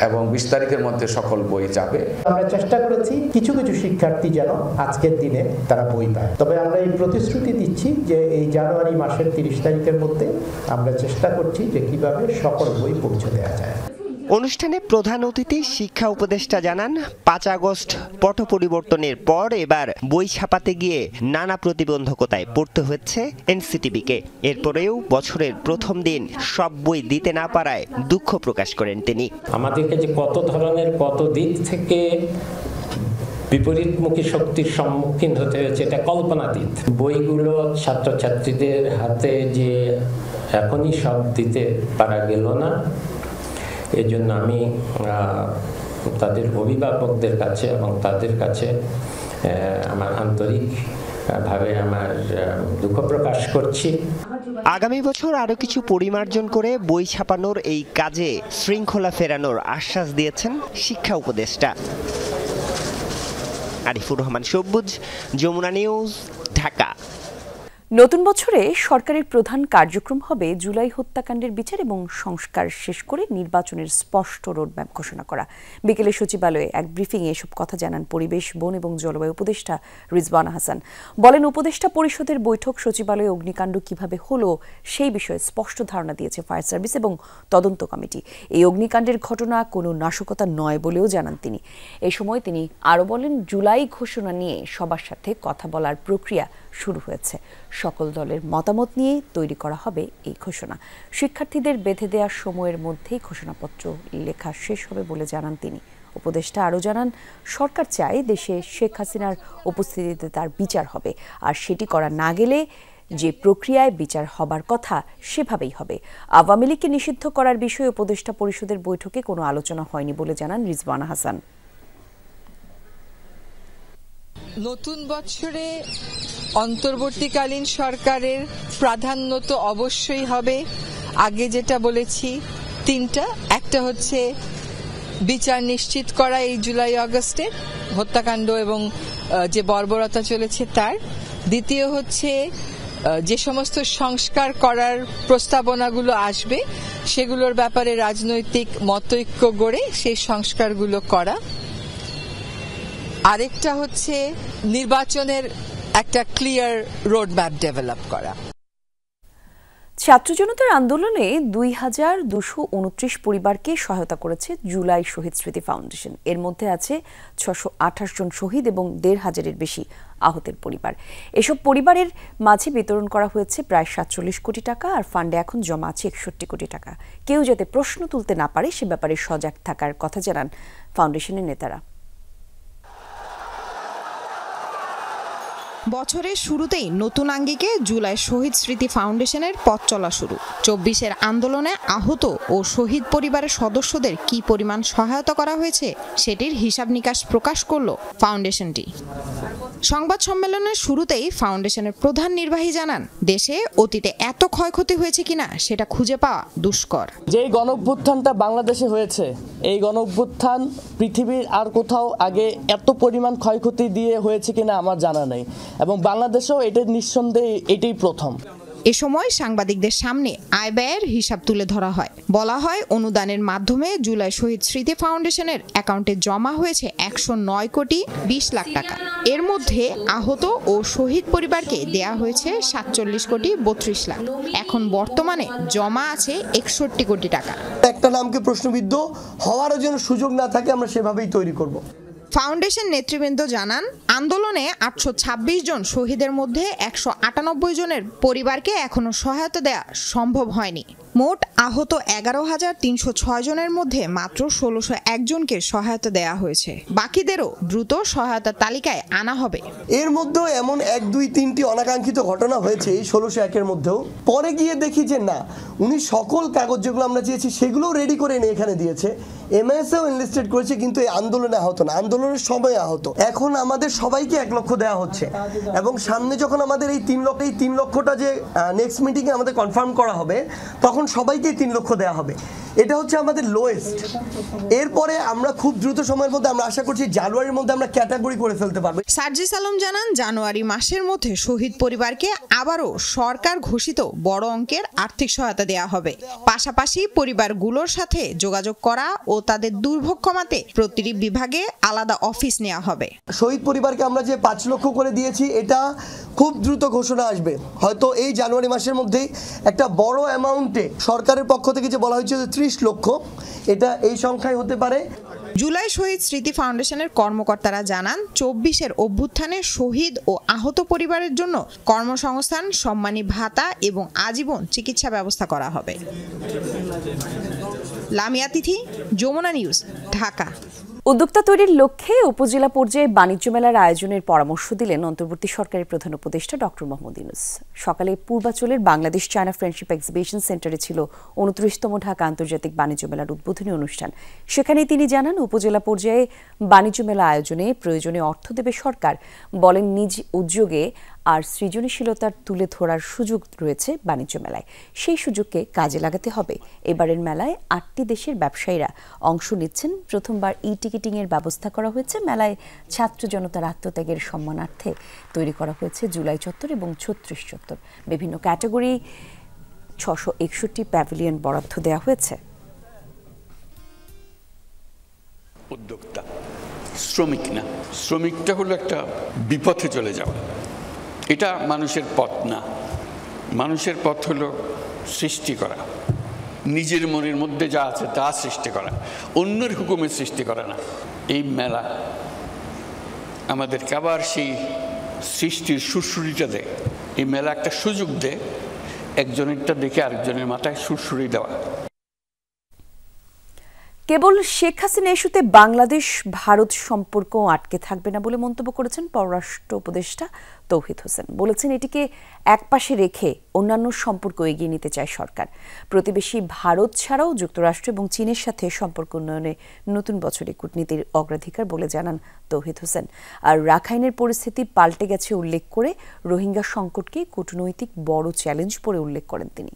এবং 20 তারিখের মধ্যে সকল বই যাবে।
আমরা চেষ্টা করেছি কিছু কিছু শিক্ষার্থী যেন আজকের দিনে তারা বই পায়, তবে আমরা এই প্রতিশ্রুতি দিচ্ছি যে এই জানুয়ারি মাসের 30 তারিখের মধ্যে আমরা চেষ্টা করছি যে কিভাবে সকল বই পৌঁছে দেওয়া যায়।
অনুষ্ঠানে প্রধান অতিথি শিক্ষা উপদেষ্টা জানান 5 আগস্ট পট পরিবর্তনের পর এবার বই ছাপাতে গিয়ে নানা প্রতিবন্ধকতায় পড়তে হচ্ছে এনসিটিবিকে। এরপরেও বছরের প্রথম দিন সব বই দিতে না পারায় দুঃখ প্রকাশ করেন তিনি।
আমাদেরকে যে কত ধরনের কত দিক থেকে বিপরীতমুখী শক্তির সম্মুখীন হতে হয়েছে এটা কল্পনাতীত। বইগুলো ছাত্রছাত্রীদের হাতে যে এখনই সব দিতে পারা গেল না, এই জন্য আমি তাদের অভিভাবকদের কাছে এবং তাদের কাছে আমার আন্তরিকভাবে আমার দুঃখ প্রকাশ করছি।
আগামী বছর আরো কিছু পরিমার্জন করে বই ছাপানোর এই কাজে শৃঙ্খলা ফেরানোর আশ্বাস দিয়েছেন শিক্ষা উপদেষ্টা। আরিফুর রহমান সবুজ, যমুনা নিউজ, ঢাকা।
নতুন বছরে সরকারের প্রধান কার্যক্রম হবে জুলাই হত্যাকাণ্ডের বিচার এবং সংস্কার শেষ করে নির্বাচনের স্পষ্ট রোডম্যাপ ঘোষণা করা। বিকেলে সচিবালয়ে এক ব্রিফিংয়ে এসব কথা জানান পরিবেশ, বন এবং জলবায়ু উপদেষ্টা রিজওয়ানা হাসান। বলেন, উপদেষ্টা পরিষদের বৈঠক সচিবালয়ে অগ্নিকাণ্ড কিভাবে হলো সেই বিষয়ে স্পষ্ট ধারণা দিয়েছে ফায়ার সার্ভিস এবং তদন্ত কমিটি। এই অগ্নিকাণ্ডের ঘটনা কোনো নাশকতা নয় বলেও জানান তিনি। এই সময় তিনি আরও বলেন, জুলাই ঘোষণা নিয়ে সবার সাথে কথা বলার প্রক্রিয়া শুরু হয়েছে। সকল দলের মতামত নিয়ে তৈরি করা হবে এই ঘোষণা। শিক্ষার্থীদের বেঁধে দেওয়ার সময়ের মধ্যেই ঘোষণাপত্র লেখা শেষ হবে বলে জানান তিনি। উপদেষ্টা আরও জানান, সরকার চায় দেশে শেখ হাসিনার উপস্থিতিতে তার বিচার হবে, আর সেটি করা না গেলে যে প্রক্রিয়ায় বিচার হবার কথা সেভাবেই হবে। আওয়ামী লীগকে নিষিদ্ধ করার বিষয়ে উপদেষ্টা পরিষদের বৈঠকে কোনো আলোচনা হয়নি বলে জানান রিজওয়ানা হাসান।
নতুন বছরে অন্তর্বর্তীকালীন সরকারের প্রাধান্য তো অবশ্যই হবে। আগে যেটা বলেছি তিনটা, একটা হচ্ছে বিচার নিশ্চিত করা এই জুলাই আগস্টের হত্যাকাণ্ড এবং যে বর্বরতা চলেছে তার। দ্বিতীয় হচ্ছে যে সমস্ত সংস্কার করার প্রস্তাবনাগুলো আসবে সেগুলোর ব্যাপারে রাজনৈতিক মতৈক্য গড়ে সেই সংস্কারগুলো করা। আরেকটা হচ্ছে নির্বাচনের একটা ক্লিয়ার রোডম্যাপ ডেভেলপ করা।
ছাত্র জনতার আন্দোলনে 2229 পরিবারকে সহায়তা করেছে জুলাই শহীদ স্মৃতি ফাউন্ডেশন। এর মধ্যে আছে 628 জন শহীদ এবং 1500-এর বেশি আহতের পরিবার। এসব পরিবারের মাঝে বিতরণ করা হয়েছে প্রায় 47 কোটি টাকা, আর ফান্ডে এখন জমা আছে 61 কোটি টাকা। কেউ যাতে প্রশ্ন তুলতে না পারে সে ব্যাপারে সজাগ থাকার কথা জানান ফাউন্ডেশনের নেতারা।
বছরের শুরুতেই নতুন আঙ্গিকে জুলাই শহীদ স্মৃতি ফাউন্ডেশনের পথ চলা শুরু। 24-এর আন্দোলনে আহত ও শহীদ পরিবারের সদস্যদের কি পরিমাণ সহায়তা করা হয়েছে সেটির হিসাব নিকাশ প্রকাশ করল ফাউন্ডেশনটি। সংবাদ সম্মেলনের শুরুতেই ফাউন্ডেশনের প্রধান নির্বাহী জানান, দেশে অতীতে এত ক্ষয়ক্ষতি হয়েছে কিনা সেটা খুঁজে পাওয়া দুষ্কর।
যেই গণঅভ্যুত্থানটা বাংলাদেশে হয়েছে, এই গণঅভ্যুত্থান পৃথিবীর আর কোথাও আগে এত পরিমাণ ক্ষয়ক্ষতি দিয়ে হয়েছে কিনা আমার জানা নেই, এবং বাংলাদেশেও এটা নিঃসন্দেহে এটাই প্রথম।
এ সময় সাংবাদিকদের সামনে আয় ব্যয়ের হিসাব তুলে ধরা হয়। বলা হয়, অনুদানের মাধ্যমে জুলাই শহীদ স্মৃতি ফাউন্ডেশনের অ্যাকাউন্টে জমা হয়েছে 109 কোটি 20 লাখ টাকা। এর মধ্যে আহত ও শহীদ পরিবারকে দেয়া হয়েছে 47 কোটি 32 লাখ। এখন বর্তমানে জমা আছে 61 কোটি টাকা।
একটা নামকে প্রশ্নবিদ্ধ হওয়ারও যেন সুযোগ না থাকে, আমরা সেভাবেই তৈরি করব।
ফাউন্ডেশন নেতৃবৃন্দ জানান, আন্দোলনে 826 জন শহীদের মধ্যে 198 জনের পরিবারকে এখনো সহায়তা দেওয়া সম্ভব হয়নি। মোট আহত 11,306 জনের মধ্যে মাত্র 1601 জনকে সহায়তা দেওয়া হয়েছে। বাকিদেরও দ্রুত সহায়তার তালিকায় আনা হবে।
এর মধ্যেও এমন 1, 2, 3টি অনাকাঙ্ক্ষিত ঘটনা হয়েছে এই 1601-এর মধ্যেও। পরে গিয়ে দেখি যে না, উনি সকল কাগজ যেগুলো আমরা চেয়েছি সেগুলোও রেডি করে এনে এখানে দিয়েছে। এমএসএও এনলিস্টেড করেছে, কিন্তু এই আন্দোলনে আহত না, আন্দোলনের সময় আহত। এখন আমাদের সবাইকে 1 লক্ষ দেওয়া হচ্ছে, এবং সামনে যখন আমাদের এই 3 লক্ষটা যে নেক্সট মিটিংয়ে আমাদের কনফার্ম করা হবে, তখন সবাইকে 3 লক্ষ দেওয়া হবে। এটা হচ্ছে আমাদের লোয়েস্ট। এরপরে আমরা খুব দ্রুত সময়ের মধ্যে আমরা আশা করছি জানুয়ারির মধ্যে আমরা ক্যাটাগরি করে ফেলতে পারবো।
সার্জিস আলম জানান, জানুয়ারি মাসের মধ্যে শহীদ পরিবারকে আবারও সরকার ঘোষিত বড় অঙ্কের আর্থিক সহায়তা দেওয়া হবে। পাশাপাশি পরিবারগুলোর সাথে যোগাযোগ করা ও তাদের দুর্ভোগ কমাতে প্রতিটি বিভাগে আলাদা অফিস নেওয়া হবে।
শহীদ পরিবারকে আমরা যে 5 লক্ষ করে দিয়েছি, এটা খুব দ্রুত ঘোষণা আসবে, হয়তো এই জানুয়ারি মাসের মধ্যেই একটা বড় অ্যামাউন্টে সরকারের পক্ষ থেকে যে বলা হয়েছে 30 লক্ষ, এটা এই সংখ্যায় হতে পারে।
জুলাই শহীদ স্মৃতি ফাউন্ডেশনের কর্মকর্তারা জানান, 24-এর অভ্যুত্থানে শহীদ ও আহত পরিবারের জন্য কর্মসংস্থান, সম্মানী ভাতা এবং আজীবন চিকিৎসা ব্যবস্থা করা হবে। লামিয়া তিথি, যমুনা নিউজ, ঢাকা।
উদ্যোক্তা তৈরির লক্ষ্যে উপজেলা পর্যায়ে বাণিজ্য মেলার আয়োজনের পরামর্শ দিলেন অন্তর্বর্তী সরকারের প্রধান উপদেষ্টা ডক্টর মোহাম্মদ ইউনূস। সকালে পূর্বাচলের বাংলাদেশ চায়না ফ্রেন্ডশিপ এক্সিবিশন সেন্টারে ছিল 29তম ঢাকা আন্তর্জাতিক বাণিজ্য মেলার উদ্বোধনী অনুষ্ঠান। সেখানে তিনি জানান, উপজেলা পর্যায়ে বাণিজ্য মেলা আয়োজনে প্রয়োজনীয় অর্থ দেবে সরকার। বলেন, নিজ উদ্যোগে আর সৃজনশীলতার তুলে ধরার সুযোগ রয়েছে বাণিজ্য মেলায়, সেই সুযোগকে কাজে লাগাতে হবে। এবারের মেলায় 8টি দেশের ব্যবসায়ীরা অংশ নিচ্ছেন। প্রথমবার ই-টিকিটিংয়ের ব্যবস্থা করা হয়েছে। মেলায় ছাত্র জনতার আত্মত্যাগের সম্মানার্থে তৈরি করা হয়েছে জুলাই চত্বর এবং 36 চত্বর। বিভিন্ন ক্যাটাগরি 661টি প্যাভিলিয়ন বরাদ্দ দেওয়া হয়েছে।
উদ্যোক্তা শ্রমিক না, শ্রমিকটা হলো একটা বিপথে চলে যাওয়া। এটা মানুষের পথ না। মানুষের পথ হলো সৃষ্টি করা, নিজের মনের মধ্যে যা আছে তা সৃষ্টি করা, অন্যের হুকুমের সৃষ্টি করা না। এই মেলা আমাদেরকে আবার সেই সৃষ্টির সুরসুরিটা দেয়। এই মেলা একটা সুযোগ দেয় একজনেরটা দেখে আরেকজনের মাথায় সুরসুরি দেওয়া।
কেবল শেখ হাসিনা ইস্যুতে বাংলাদেশ ভারত সম্পর্ক আটকে থাকবে না বলে মন্তব্য করেছেন পররাষ্ট্র উপদেষ্টা তৌহিদ হোসেন। বলেছেন, এটিকে একপাশে রেখে অন্যান্য সম্পর্ক এগিয়ে নিতে চায় সরকার। প্রতিবেশী ভারত ছাড়াও যুক্তরাষ্ট্র এবং চীনের সাথে সম্পর্ক উন্নয়নে নতুন বছরে কূটনীতির অগ্রাধিকার বলে জানান তৌহিদ হোসেন। আর রাখাইনের পরিস্থিতি পাল্টে গেছে উল্লেখ করে রোহিঙ্গা সংকটকে কূটনৈতিক বড় চ্যালেঞ্জ বলে উল্লেখ করেন তিনি।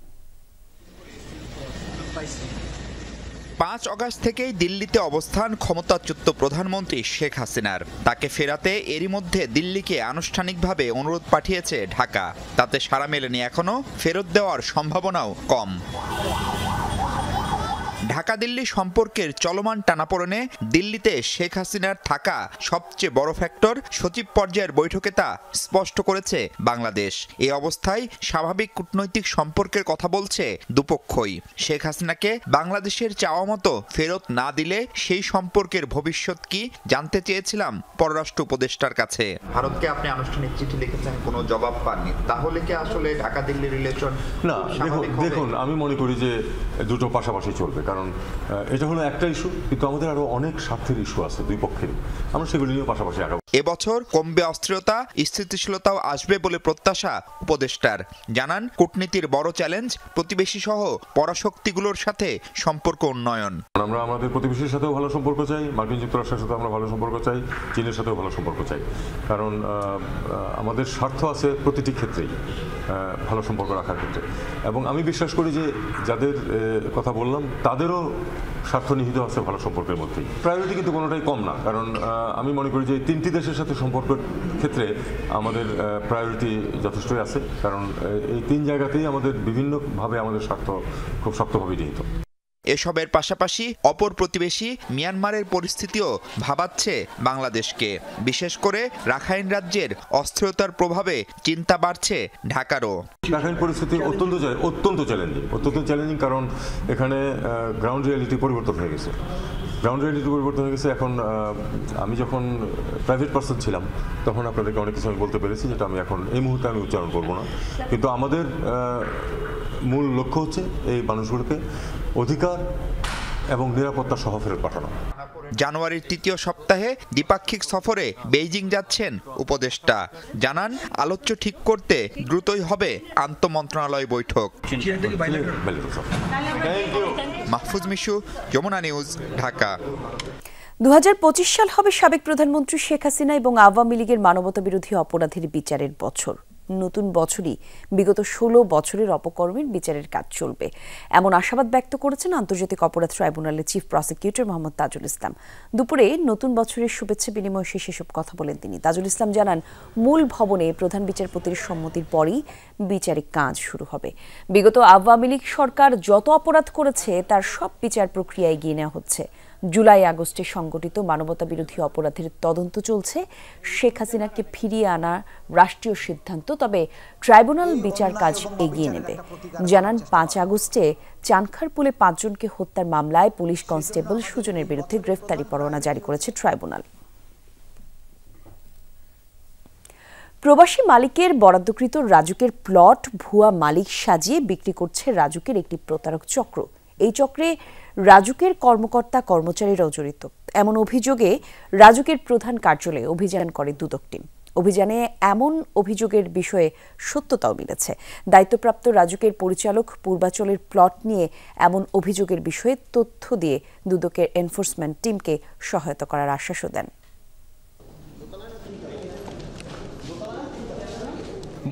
5 আগস্ট থেকেই দিল্লিতে অবস্থান ক্ষমতাচ্যুত প্রধানমন্ত্রী শেখ হাসিনার। তাকে ফেরাতে এরই মধ্যে দিল্লিকে আনুষ্ঠানিকভাবে অনুরোধ পাঠিয়েছে ঢাকা। তাতে সাড়া মেলেনি এখনো, ফেরত দেওয়ার সম্ভাবনাও কম। ঢাকা দিল্লি সম্পর্কের চলমান টানাপোড়েনে দিল্লিতে শেখ হাসিনার থাকা সবচেয়ে বড় ফ্যাক্টর। সচিব পর্যায়ের বৈঠকে তা স্পষ্ট করেছে বাংলাদেশ। এই অবস্থায় স্বাভাবিক কূটনৈতিক সম্পর্কের কথা বলছে দুপক্ষই। শেখ হাসিনাকে বাংলাদেশের চাওয়া মতো ফেরত না দিলে সেই সম্পর্কের ভবিষ্যৎ কি জানতে চেয়েছিলাম পররাষ্ট্র উপদেষ্টার কাছে।
ভারতকে আপনি আনুষ্ঠানিক চিঠি লিখেছেন, কোনো জবাব পাননি, তাহলে কি আসলে ঢাকা দিল্লি রিলেশন?
না, দেখুন আমি মনে করি যে দুটো পাশাপাশি চলবে, কারণ এটা হলো একটা ইস্যু, কিন্তু আমাদের আরো অনেক স্বার্থের ইস্যু আছে দুই পক্ষের। আমরা সেগুলি নিয়ে পাশাপাশি আগাবো।
এবছর কমবে অস্থিরতা, স্থিতিশীলতাও আসবে বলে প্রত্যাশা উপদেষ্টার। জানান, কূটনীতির বড় চ্যালেঞ্জ প্রতিবেশী সহ পরাশক্তিগুলোর সাথে সম্পর্ক উন্নয়ন।
আমরা আমাদের প্রতিবেশীর সাথেও ভালো সম্পর্ক চাই, মার্কিন যুক্তরাষ্ট্রের সাথে আমরা ভালো সম্পর্ক চাই, চীনের সাথেও ভালো সম্পর্ক চাই, কারণ আমাদের স্বার্থ আছে প্রতিটি ক্ষেত্রেই ভালো সম্পর্ক রাখার ক্ষেত্রে। এবং আমি বিশ্বাস করি যে যাদের কথা বললাম তাদেরও স্বার্থ নিহিত আছে ভালো সম্পর্কের মধ্যেই। প্রায়োরিটি কিন্তু কোনোটাই কম না, কারণ আমি মনে করি যে 3টি দেশের সাথে সম্পর্কের ক্ষেত্রে আমাদের প্রায়োরিটি যথেষ্টই আছে, কারণ এই 3 জায়গাতেই আমাদের বিভিন্নভাবে আমাদের স্বার্থ খুব শক্তভাবে নিহিত।
এসবের পাশাপাশি অপর প্রতিবেশী মিয়ানমারের পরিস্থিতিও ভাবাচ্ছে বাংলাদেশকে। বিশেষ করে রাখাইন রাজ্যের অস্থিরতার প্রভাবে চিন্তা বাড়ছে ঢাকারও।
রাখাইন পরিস্থিতি অত্যন্ত চ্যালেঞ্জিং, কারণ এখানে গ্রাউন্ড রিয়ালিটি পরিবর্তন হয়ে গেছে। এখন আমি যখন প্রাইভেট পার্সন ছিলাম তখন আপনাদেরকে অনেক কিছু আমি বলতে পেরেছি, যেটা আমি এখন এই মুহূর্তে আমি উচ্চারণ করব না। কিন্তু আমাদের মূল লক্ষ্য হচ্ছে এই মানুষগুলোকে অধিকার এবং নিরাপত্তা সহ ফেরত পাঠানো।
জানুয়ারির 3য় সপ্তাহে দ্বিপাক্ষিক সফরে বেইজিং যাচ্ছেন উপদেষ্টা। জানান, আলোচ্য ঠিক করতে দ্রুতই হবে আন্তঃমন্ত্রণালয় বৈঠক। মাহফুজ মিশু, যমুনা নিউজ, ঢাকা।
2025 সাল হবে সাবেক প্রধানমন্ত্রী শেখ হাসিনা এবং আওয়ামী লীগের মানবতা বিরোধী অপরাধের বিচারের বছর। নতুন বছরই বিগত 16 বছরের অপকর্মের বিচারের কাজ চলবে এমন আশাবাদ ব্যক্ত করেছেন আন্তর্জাতিক অপরাধ ট্রাইব্যুনালের চিফ প্রসিকিউটর মোহাম্মদ তাজুল ইসলাম। দুপুরে নতুন বছরের শুভেচ্ছা বিনিময় শেষে এসব কথা বলেন তিনি। তাজুল ইসলাম জানান, মূল ভবনে প্রধান বিচারপতির সম্মতির পরই বিচারিক কাজ শুরু হবে। বিগত আওয়ামী লীগ সরকার যত অপরাধ করেছে তার সব বিচার প্রক্রিয়া এগিয়ে নেওয়া হচ্ছে। জুলাই আগস্টে সংগঠিত মানবতা বিরোধী অপরাধের তদন্ত চলছে। শেখ হাসিনাকে ফিরিয়ে আনা রাষ্ট্রীয় সিদ্ধান্ত, তবে ট্রাইব্যুনাল বিচার কাজ এগিয়ে নেবে। জানান, 5 আগস্টে চানখারপুলে 5 জনকে হত্যার মামলায় পুলিশ কনস্টেবল সুজনের বিরুদ্ধে গ্রেফতারি পরোয়ানা জারি করেছে ট্রাইব্যুনাল। প্রবাসী মালিকের বরাদ্দকৃত রাজুকের প্লট ভুয়া মালিক সাজিয়ে বিক্রি করছে রাজুকের একটি প্রতারক চক্র। এই চক্রে রাজুকের কর্মকর্তা কর্মচারীরাও জড়িত। এমন অভিযোগে রাজুকের প্রধান কার্যালয়ে অভিযান করে দুদক টিম। অভিযানে এমন অভিযোগের বিষয়ে সত্যতাও মিলেছে। দায়িত্বপ্রাপ্ত রাজুকের পরিচালক পূর্বাচলের প্লট নিয়ে এমন অভিযোগের বিষয়ে তথ্য দিয়ে দুদকের এনফোর্সমেন্ট টিমকে সহায়তা করার আশ্বাসও দেন।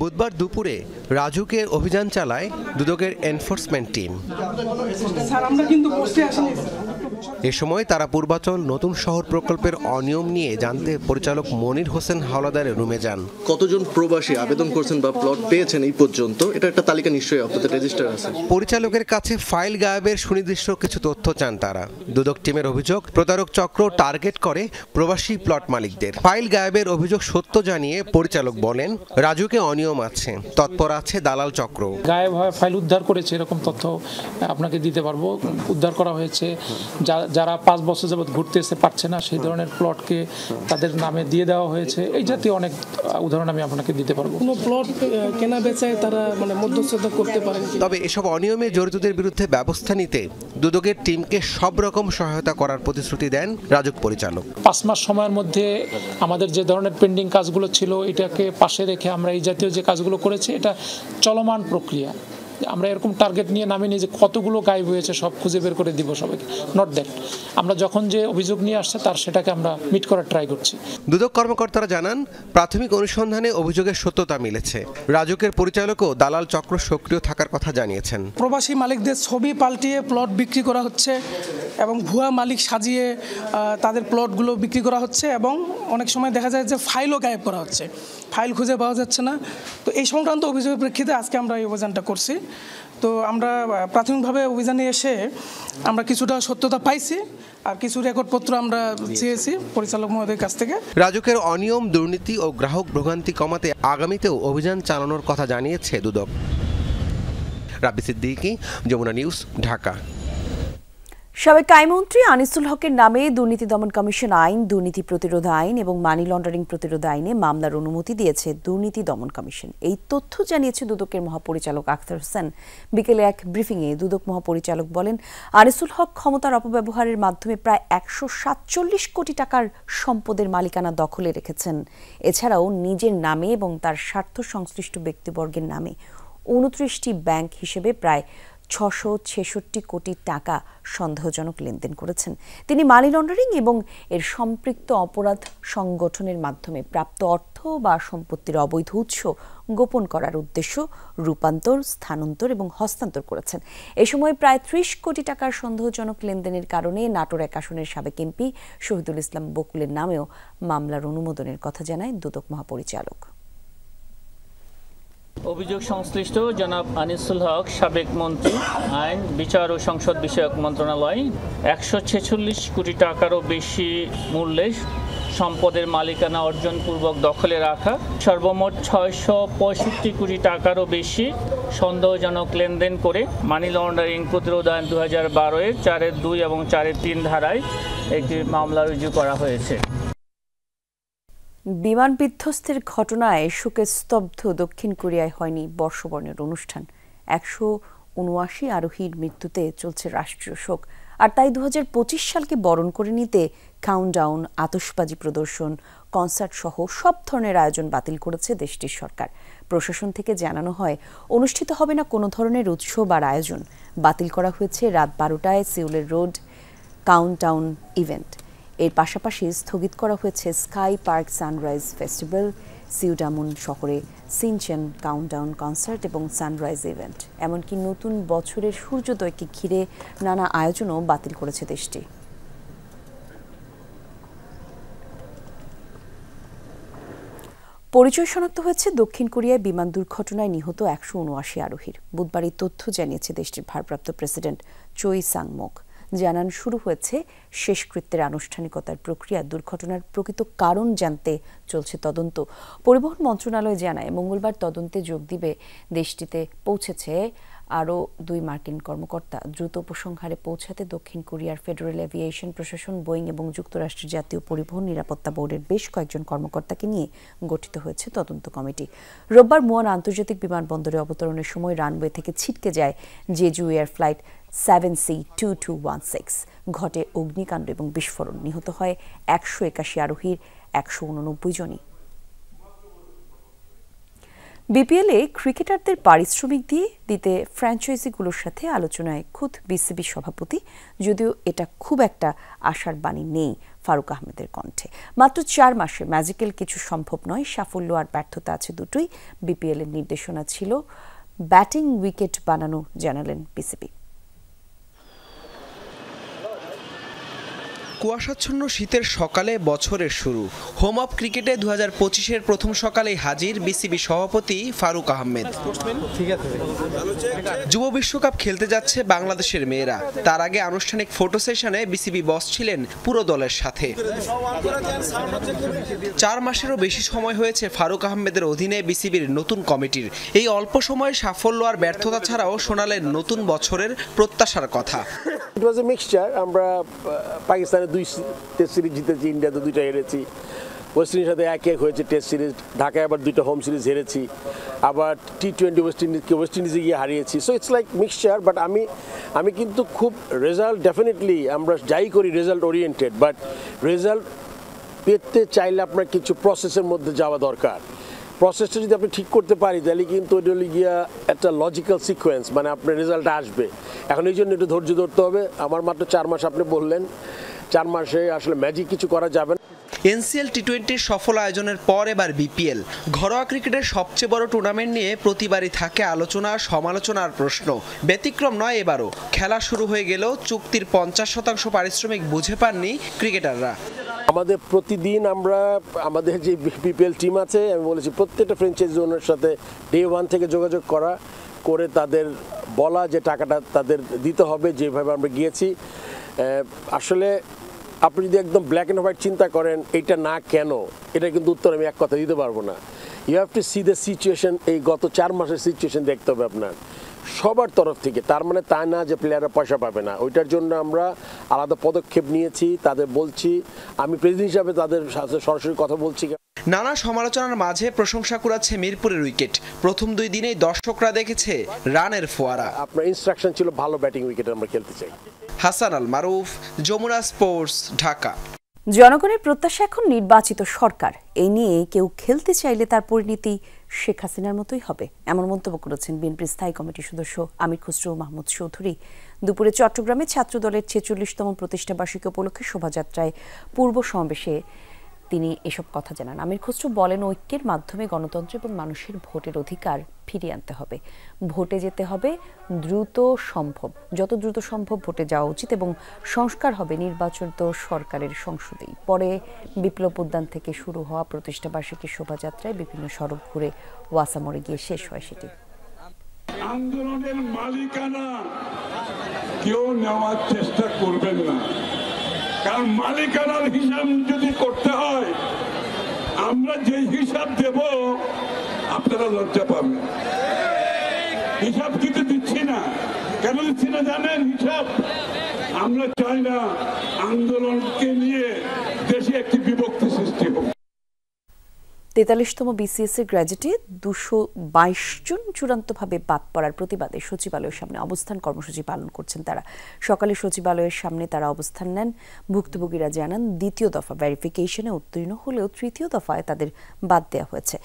বুধবার দুপুরে রাজুকের অভিযান চালায় দুদকের এনফোর্সমেন্ট টিম। এ সময় তারা পূর্বাচল নতুন শহর প্রকল্পের অনিয়ম নিয়ে জানতে পরিচালক মনির হোসেন হাওলাদারের রুমে যান।
কতজন প্রবাসী আবেদন করেছেন বা প্লট পেয়েছেন এই পর্যন্ত, এটা একটা তালিকা নিশ্চয়ই আপনাদের রেজিস্টার আছে।
পরিচালকের কাছে ফাইল গায়েবের সুনির্দিষ্ট কিছু তথ্য চান তারা। দুদক টিমের অভিযোগ, প্রতারক চক্র টার্গেট করে প্রবাসী প্লট মালিকদের। ফাইল গায়েবের অভিযোগ সত্য জানিয়ে পরিচালক বলেন, রাজুকে অনিয়ম আছে, তৎপর আছে দালাল চক্র।
গায়েব হয় ফাইল উদ্ধার করেছে এরকম তথ্য আপনাকে দিতে পারবো। উদ্ধার করা হয়েছে যারা 5 বছর যাবত ঘুরতে এসে পারছে না সেই ধরনের প্লটকে তাদের নামে দিয়ে দেওয়া হয়েছে। এই জাতীয় অনেক উদাহরণ আমি আপনাকে দিতে পারবো।
কোনো প্লট কেনা বেচায় তারা মধ্যস্থতা করতে পারে।
তবে এসব অনিয়মে জড়িতদের বিরুদ্ধে ব্যবস্থা নিতে দুদকের টিমকে সব রকম সহায়তা করার প্রতিশ্রুতি দেন রাজুক পরিচালক।
5 মাস সময়ের মধ্যে আমাদের যে ধরনের পেন্ডিং কাজগুলো ছিল এটাকে পাশে রেখে আমরা এই জাতীয় যে কাজগুলো করেছি এটা চলমান প্রক্রিয়া। আমরা এরকম টার্গেট নিয়ে নামিনি যে কতগুলো গায়েব হয়েছে সব খুঁজে বের করে দিব সবাইকে, নট দ্যাট। আমরা যখন যে অভিযোগ নিয়ে আসছে তার সেটাকে আমরা মিট করার ট্রাই করছি।
দুদক কর্মকর্তারা জানান, প্রাথমিক অনুসন্ধানে অভিযোগের সত্যতা মিলেছে। রাজুকের পরিচালকও দালাল চক্র সক্রিয় থাকার কথা জানিয়েছেন।
প্রবাসী মালিকদের ছবি পাল্টিয়ে প্লট বিক্রি করা হচ্ছে এবং ভুয়া মালিক সাজিয়ে তাদের প্লটগুলো বিক্রি করা হচ্ছে এবং অনেক সময় দেখা যায় যে ফাইলও গায়েব করা হচ্ছে, ফাইল খুঁজে পাওয়া যাচ্ছে না। তো এই সংক্রান্ত অভিযোগের প্রেক্ষিতে আজকে আমরা এই অভিযানটা করছি। তো আমরা প্রাথমিকভাবে অভিযানে এসে আমরা কিছুটা সত্যতা পাইছি আর কিছু রেকর্ডপত্র আমরা চেয়েছি পরিচালক মহোদয়ের কাছ থেকে।
রাজুকের অনিয়ম, দুর্নীতি ও গ্রাহক ভোগান্তি কমাতে আগামীতেও অভিযান চালানোর কথা জানিয়েছে দুদক। রাব্বি সিদ্দিকী, যমুনা নিউজ, ঢাকা।
সাবেক আইনমন্ত্রী আনিসুল হকের নামে দুর্নীতি দমন কমিশন আইন, দুর্নীতি প্রতিরোধ আইন এবং মানি লন্ডারিং প্রতিরোধ আইনে মামলার অনুমতি দিয়েছে দুর্নীতি দমন কমিশন। এই তথ্য জানিয়েছে দুদকের মহাপরিচালক আখতার হোসেন। বিকেলে এক ব্রিফিংয়ে দুদক মহাপরিচালক বলেন, আনিসুল হক ক্ষমতার অপব্যবহারের মাধ্যমে প্রায় 147 কোটি টাকার সম্পদের মালিকানা দখলে রেখেছেন। এছাড়াও নিজের নামে এবং তার স্বার্থ সংশ্লিষ্ট ব্যক্তিবর্গের নামে 29টি ব্যাংক হিসেবে প্রায় 666 কোটি টাকা সন্দেহজনক লেনদেন করেছেন। তিনি মানি লন্ডারিং এবং এর সম্পৃক্ত অপরাধ সংগঠনের মাধ্যমে প্রাপ্ত অর্থ বা সম্পত্তির অবৈধ উৎস গোপন করার উদ্দেশ্য রূপান্তর, স্থানান্তর এবং হস্তান্তর করেছেন। এ সময় প্রায় 30 কোটি টাকার সন্দেহজনক লেনদেনের কারণে নাটোর 1 আসনের সাবেক এমপি শহীদুল ইসলাম বকুলের নামেও মামলার অনুমোদনের কথা জানায় দুদক মহাপরিচালক।
অভিযোগ সংশ্লিষ্ট জনাব আনিসুল হক, সাবেক মন্ত্রী, আইন, বিচার ও সংসদ বিষয়ক মন্ত্রণালয়, 146 কোটি টাকারও বেশি মূল্যের সম্পদের মালিকানা অর্জনপূর্বক দখলে রাখা, সর্বমোট 665 কোটি টাকারও বেশি সন্দেহজনক লেনদেন করে মানি লন্ডারিং প্রতিরোধ আইন 2012-এর 4-2 এবং 4-3 ধারায় একটি মামলা রুজু করা হয়েছে।
বিমান বিধ্বস্তের ঘটনায় শোকে স্তব্ধ দক্ষিণ কোরিয়ায় হয়নি বর্ষবরণের অনুষ্ঠান। 179 আরোহীর মৃত্যুতে চলছে রাষ্ট্রীয় শোক। আর তাই 2025 সালকে বরণ করে নিতে কাউন্টডাউন, আতশবাজি প্রদর্শন, কনসার্ট সহ সব ধরনের আয়োজন বাতিল করেছে দেশটির সরকার। প্রশাসন থেকে জানানো হয়, অনুষ্ঠিত হবে না কোনো ধরনের উৎসব আর আয়োজন। বাতিল করা হয়েছে রাত 12টায় সিউলের রোড কাউন্টডাউন ইভেন্ট। এর পাশাপাশি স্থগিত করা হয়েছে স্কাই পার্ক সানরাইজ ফেস্টিভ্যাল, সিউডামুন শহরে সিনচেন কাউন্টডাউন কনসার্ট এবং সানরাইজ ইভেন্ট, এমনকি নতুন বছরের সূর্যোদয়কে ঘিরে নানা আয়োজনও বাতিল করেছে দেশটি। পরিচয় শনাক্ত হয়েছে দক্ষিণ কোরিয়ায় বিমান দুর্ঘটনায় নিহত 179 আরোহীর। বুধবার এই তথ্য জানিয়েছে দেশটির ভারপ্রাপ্ত প্রেসিডেন্ট চোই সাংমোক। জানান শুরু হয়েছে শেষকৃত্যের আনুষ্ঠানিকতার প্রক্রিয়া। দুর্ঘটনার প্রকৃত কারণ জানতে চলছে তদন্ত। পরিবহন মন্ত্রণালয় জানায় মঙ্গলবার তদন্তে যোগ দিবে দেশটিতে পৌঁছেছে আরও 2 মার্কিন কর্মকর্তা। দ্রুত উপসংহারে পৌঁছাতে দক্ষিণ কোরিয়ার ফেডারেল এভিয়েশন প্রশাসন, বোয়িং এবং যুক্তরাষ্ট্রের জাতীয় পরিবহন নিরাপত্তা বোর্ডের বেশ কয়েকজন কর্মকর্তাকে নিয়ে গঠিত হয়েছে তদন্ত কমিটি। রোববার মুয়ান আন্তর্জাতিক বিমানবন্দরে অবতরণের সময় রানওয়ে থেকে ছিটকে যায় জেজু এয়ার ফ্লাইট 7C2216। ঘটে অগ্নিকাণ্ড এবং বিস্ফোরণ। নিহত হয় 181 আরোহীর 189 জনই। বিপিএলে ক্রিকেটারদের পারিশ্রমিক দিতে ফ্র্যাঞ্চাইজিগুলোর সাথে আলোচনায় খুদ বিসিবি সভাপতি, যদিও এটা খুব একটা আশার বাণী নেই ফারুক আহমেদের কণ্ঠে। মাত্র 4 মাসে ম্যাজিক্যাল কিছু সম্ভব নয়, সাফল্য আর ব্যর্থতা আছে দুটোই। বিপিএল এর নির্দেশনা ছিল ব্যাটিং উইকেট বানানো, জানালেন বিসিবি।
কুয়াশাচ্ছন্ন শীতের সকালে বছরের শুরু। হোম অফ ক্রিকেটে 2025-এর প্রথম সকালেই হাজির বিসিবি সভাপতি ফারুক আহমেদ। যুব বিশ্বকাপ খেলতে যাচ্ছে বাংলাদেশের মেয়েরা। তার আগে আনুষ্ঠানিক ফটো সেশনে বিসিবি বস ছিলেন পুরো দলের সাথে। 4 মাসেরও বেশি সময় হয়েছে ফারুক আহমেদের অধীনে বিসিবির নতুন কমিটির। এই অল্প সময়ে সাফল্য আর ব্যর্থতা ছাড়াও শোনালেন নতুন বছরের প্রত্যাশার কথা।
ইট ওয়াজ এ মিক্সচার। আমরা পাকিস্তানে 2 টেস্ট সিরিজ জিতেছি, ইন্ডিয়াতে 2টা হেরেছি, ওয়েস্ট ইন্ডিজের সাথে 1-1 হয়েছে টেস্ট সিরিজ, ঢাকায় আবার 2টা হোম সিরিজ হেরেছি, আবার টি20 ওয়েস্ট ইন্ডিজে গিয়ে হারিয়েছি। So it's like mixture. But আমি কিন্তু খুব রেজাল্ট, ডেফিনেটলি আমরা যাই করি রেজাল্ট ওরিয়েন্টেড, বাট রেজাল্ট পেতে চাইলে আপনার কিছু প্রসেসের মধ্যে যাওয়া দরকার। প্রসেসটা যদি আপনি ঠিক করতে পারি তাহলে কিন্তু ওইটা হলে গিয়া একটা লজিক্যাল সিকোয়েন্স, মানে আপনার রেজাল্ট আসবে। এখন এই জন্য একটু ধৈর্য ধরতে হবে। আমার মাত্র 4 মাস, আপনি বললেন 4 মাসে আসলে ম্যাজিক কিছু করা যাবে না।
এনসিএল টি20 সফল আয়োজনের পর এবার বিপিএল। ঘরোয়া ক্রিকেটের সবচেয়ে বড় টুর্নামেন্ট নিয়ে প্রতিবারই থাকে আলোচনা, সমালোচনা আর প্রশ্ন। ব্যতিক্রম নয় এবারও। খেলা শুরু হয়ে গেলেও চুক্তির 50% পারিশ্রমিক বুঝে পাননি ক্রিকেটাররা।
আমাদের প্রতিদিন আমরা আমাদের যে বিপিএল টিম আছে, আমি বলেছি প্রত্যেকটা ফ্র্যাঞ্চাইজি ওনার সাথে ডে 1 থেকে যোগাযোগ করে তাদের বলা যে টাকাটা তাদের দিতে হবে, যেভাবে আমরা গিয়েছি। আসলে আপনি যদি একদম ব্ল্যাক অ্যান্ড হোয়াইট চিন্তা করেন এটা না কেন, এটা কিন্তু উত্তর আমি এক কথা দিতে পারবো না। You have to see the situation. এই গত 4 মাসের সিচুয়েশন দেখতে হবে আপনার সবার তরফ থেকে। তার মানে তা না যে প্লেয়াররা পয়সা পাবে না। ওইটার জন্য আমরা আলাদা পদক্ষেপ নিয়েছি, তাদের বলছি। আমি প্রেসিডেন্ট হিসাবে তাদের সাথে সরাসরি কথা বলছি।
নানা সমালোচনার মাঝে প্রশংসা কুড়াচ্ছে মিরপুরের উইকেট। প্রথম 2 দিনেই দর্শকরা দেখেছে রানের ফোয়ারা।
আপনার ইনস্ট্রাকশন ছিল ভালো ব্যাটিং উইকেট আমরা খেলতে চাই।
হাসান আল মারুফ, যমুনা স্পোর্টস, ঢাকা।
জনগণের প্রত্যাশা এখন নির্বাচিত সরকার। এই নিয়ে কেউ খেলতে চাইলে তার পরিণতি শেখ হাসিনার মতোই হবে, এমন মন্তব্য করেছেন বিএনপির স্থায়ী কমিটির সদস্য আমির খসরু মাহমুদ চৌধুরী। দুপুরে চট্টগ্রামে ছাত্রদলের 46তম প্রতিষ্ঠাবার্ষিকী উপলক্ষে শোভাযাত্রায় পূর্ব সমাবেশে তিনি এসব কথা জানান। আমির খসরু বলেন, ঐক্যের মাধ্যমে গণতন্ত্র এবং মানুষের ভোটের অধিকার ফিরিয়ে আনতে হবে। ভোটে যেতে হবে যত দ্রুত সম্ভব ভোটে যাওয়া উচিত এবং সংস্কার হবে নির্বাচিত সরকারের সংসদেই। পরে বিপ্লব উদ্যান থেকে শুরু হওয়া প্রতিষ্ঠাবার্ষিকী শোভাযাত্রায় বিভিন্ন সড়ক ঘুরে ওয়াসা মোড়ে গিয়ে শেষ হয় সেটি।
আন্দোলনের মালিকানা কেউ নেওয়ার চেষ্টা করবেন না, কারণ মালিকানার হিসাব যদি করতে হয় আমরা যে হিসাব দেব আপনারা লজ্জা পাবেন। হিসাব কিন্তু দিচ্ছি না। কেন দিচ্ছি না জানেন? হিসাব আমরা চাই না আন্দোলনকে নিয়ে দেশে একটি বিভক্তি সৃষ্টি হোক।
43তম বিসিএস এর গ্র্যাজুয়েটে 222 জন চূড়ান্তভাবে বাদ পড়ার প্রতিবাদে সচিবালয়ের সামনে অবস্থান কর্মসূচি পালন করছেন তারা। সকালে সচিবালয়ের সামনে তারা অবস্থান নেন। ভুক্তভোগীরা জানান, দ্বিতীয় দফা ভেরিফিকেশনে উত্তীর্ণ হলেও তৃতীয় দফায় তাদের বাদ দেওয়া হয়েছে।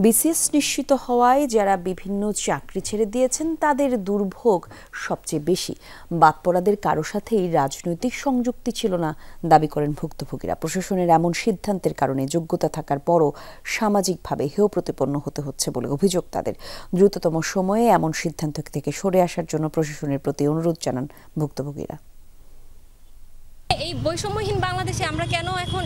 বিসিএস নিশ্চিত হওয়ায় যারা বিভিন্ন চাকরি ছেড়ে দিয়েছেন তাদের দুর্ভোগ সবচেয়ে বেশি। বাদ পড়াদের কারো সাথেই রাজনৈতিক সংযুক্তি ছিল না দাবি করেন ভুক্তভোগীরা। প্রশাসনের এমন সিদ্ধান্তের কারণে যোগ্যতা থাকার পরও সামাজিকভাবে হেয় প্রতিপন্ন হতে হচ্ছে বলে অভিযোগ তাদের। দ্রুততম সময়ে এমন সিদ্ধান্ত থেকে সরে আসার জন্য প্রশাসনের প্রতি অনুরোধ জানান ভুক্তভোগীরা।
এই বৈষম্যহীন বাংলাদেশে আমরা কেন এখন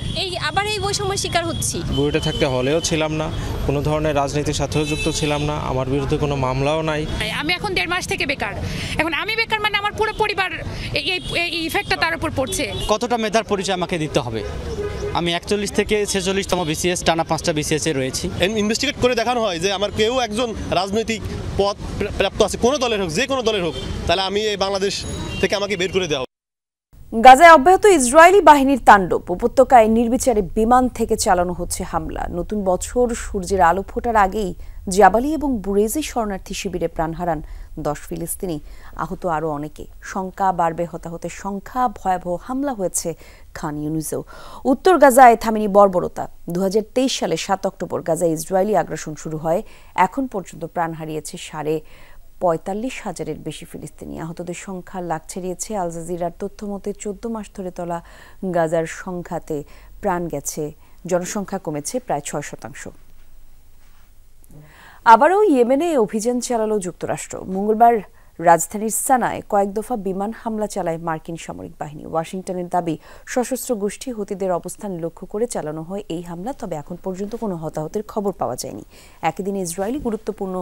আবার এই বৈষম্যের শিকার হচ্ছি?
বুয়েটে থাকতে হলেও ছিলাম না, কোনো ধরনের রাজনীতির সাথেও যুক্ত ছিলাম না, আমার বিরুদ্ধে কোনো মামলাও নাই।
আমি এখন 1.5 মাস থেকে বেকার। এখন আমি বেকার মানে আমার পুরো পরিবার এই ইফেক্টটা তার উপর পড়ছে।
কতটা মেধার পরিচয় আমাকে দিতে হবে? আমি 41 থেকে 46তম বিসিএস, টানা 5টা বিসিএসে রয়েছি।
ইনভেস্টিগেট করে দেখানো হয় যে আমার কেউ একজন রাজনৈতিক পদ প্রাপ্ত আছে, কোনো দলের হোক, যে কোনো দলের হোক, তাহলে আমি এই বাংলাদেশ থেকে আমাকে বের করে দেওয়া।
গাজায় অব্যাহত ইসরায়েলি বাহিনীর তাণ্ডব। উপত্যকায় নির্বিচারে বিমান থেকে চালানো হচ্ছে হামলা। নতুন বছর সূর্যের আলো ফোটার আগেই জাবালি এবং বুরেজি শরণার্থী শিবিরে প্রাণ হারান 10 ফিলিস্তিনি, আহত আরও অনেকে। শঙ্কা বাড়বে হতাহতের সংখ্যা। ভয়াবহ হামলা হয়েছে খান ইউনিসেও। উত্তর গাজায় থামেনি বর্বরতা। 2023 সালে 7 অক্টোবর গাজায় ইসরায়েলি আগ্রাসন শুরু হয়। এখন পর্যন্ত প্রাণ হারিয়েছে 45,000-এর বেশি ফিলিস্তিনি। আহতদের সংখ্যা লাখ ছাড়িয়েছে। আল জাজিরার তথ্য মতে 14 মাস ধরে তোলা গাজার সংখ্যাতে প্রাণ গেছে, জনসংখ্যা কমেছে প্রায় 6%। আবারও ইয়েমেনে অভিযান চালালো যুক্তরাষ্ট্র। মঙ্গলবার রাজধানীর সানায় কয়েক দফা বিমান হামলা চালায় মার্কিন সামরিক বাহিনী। ওয়াশিংটনের দাবি, সশস্ত্র গোষ্ঠী হুতিদের অবস্থান লক্ষ্য করে চালানো হয় এই হামলা। তবে এখন পর্যন্ত কোনো হতাহতের খবর পাওয়া যায়নি। একই দিনে ইসরায়েলি গুরুত্বপূর্ণ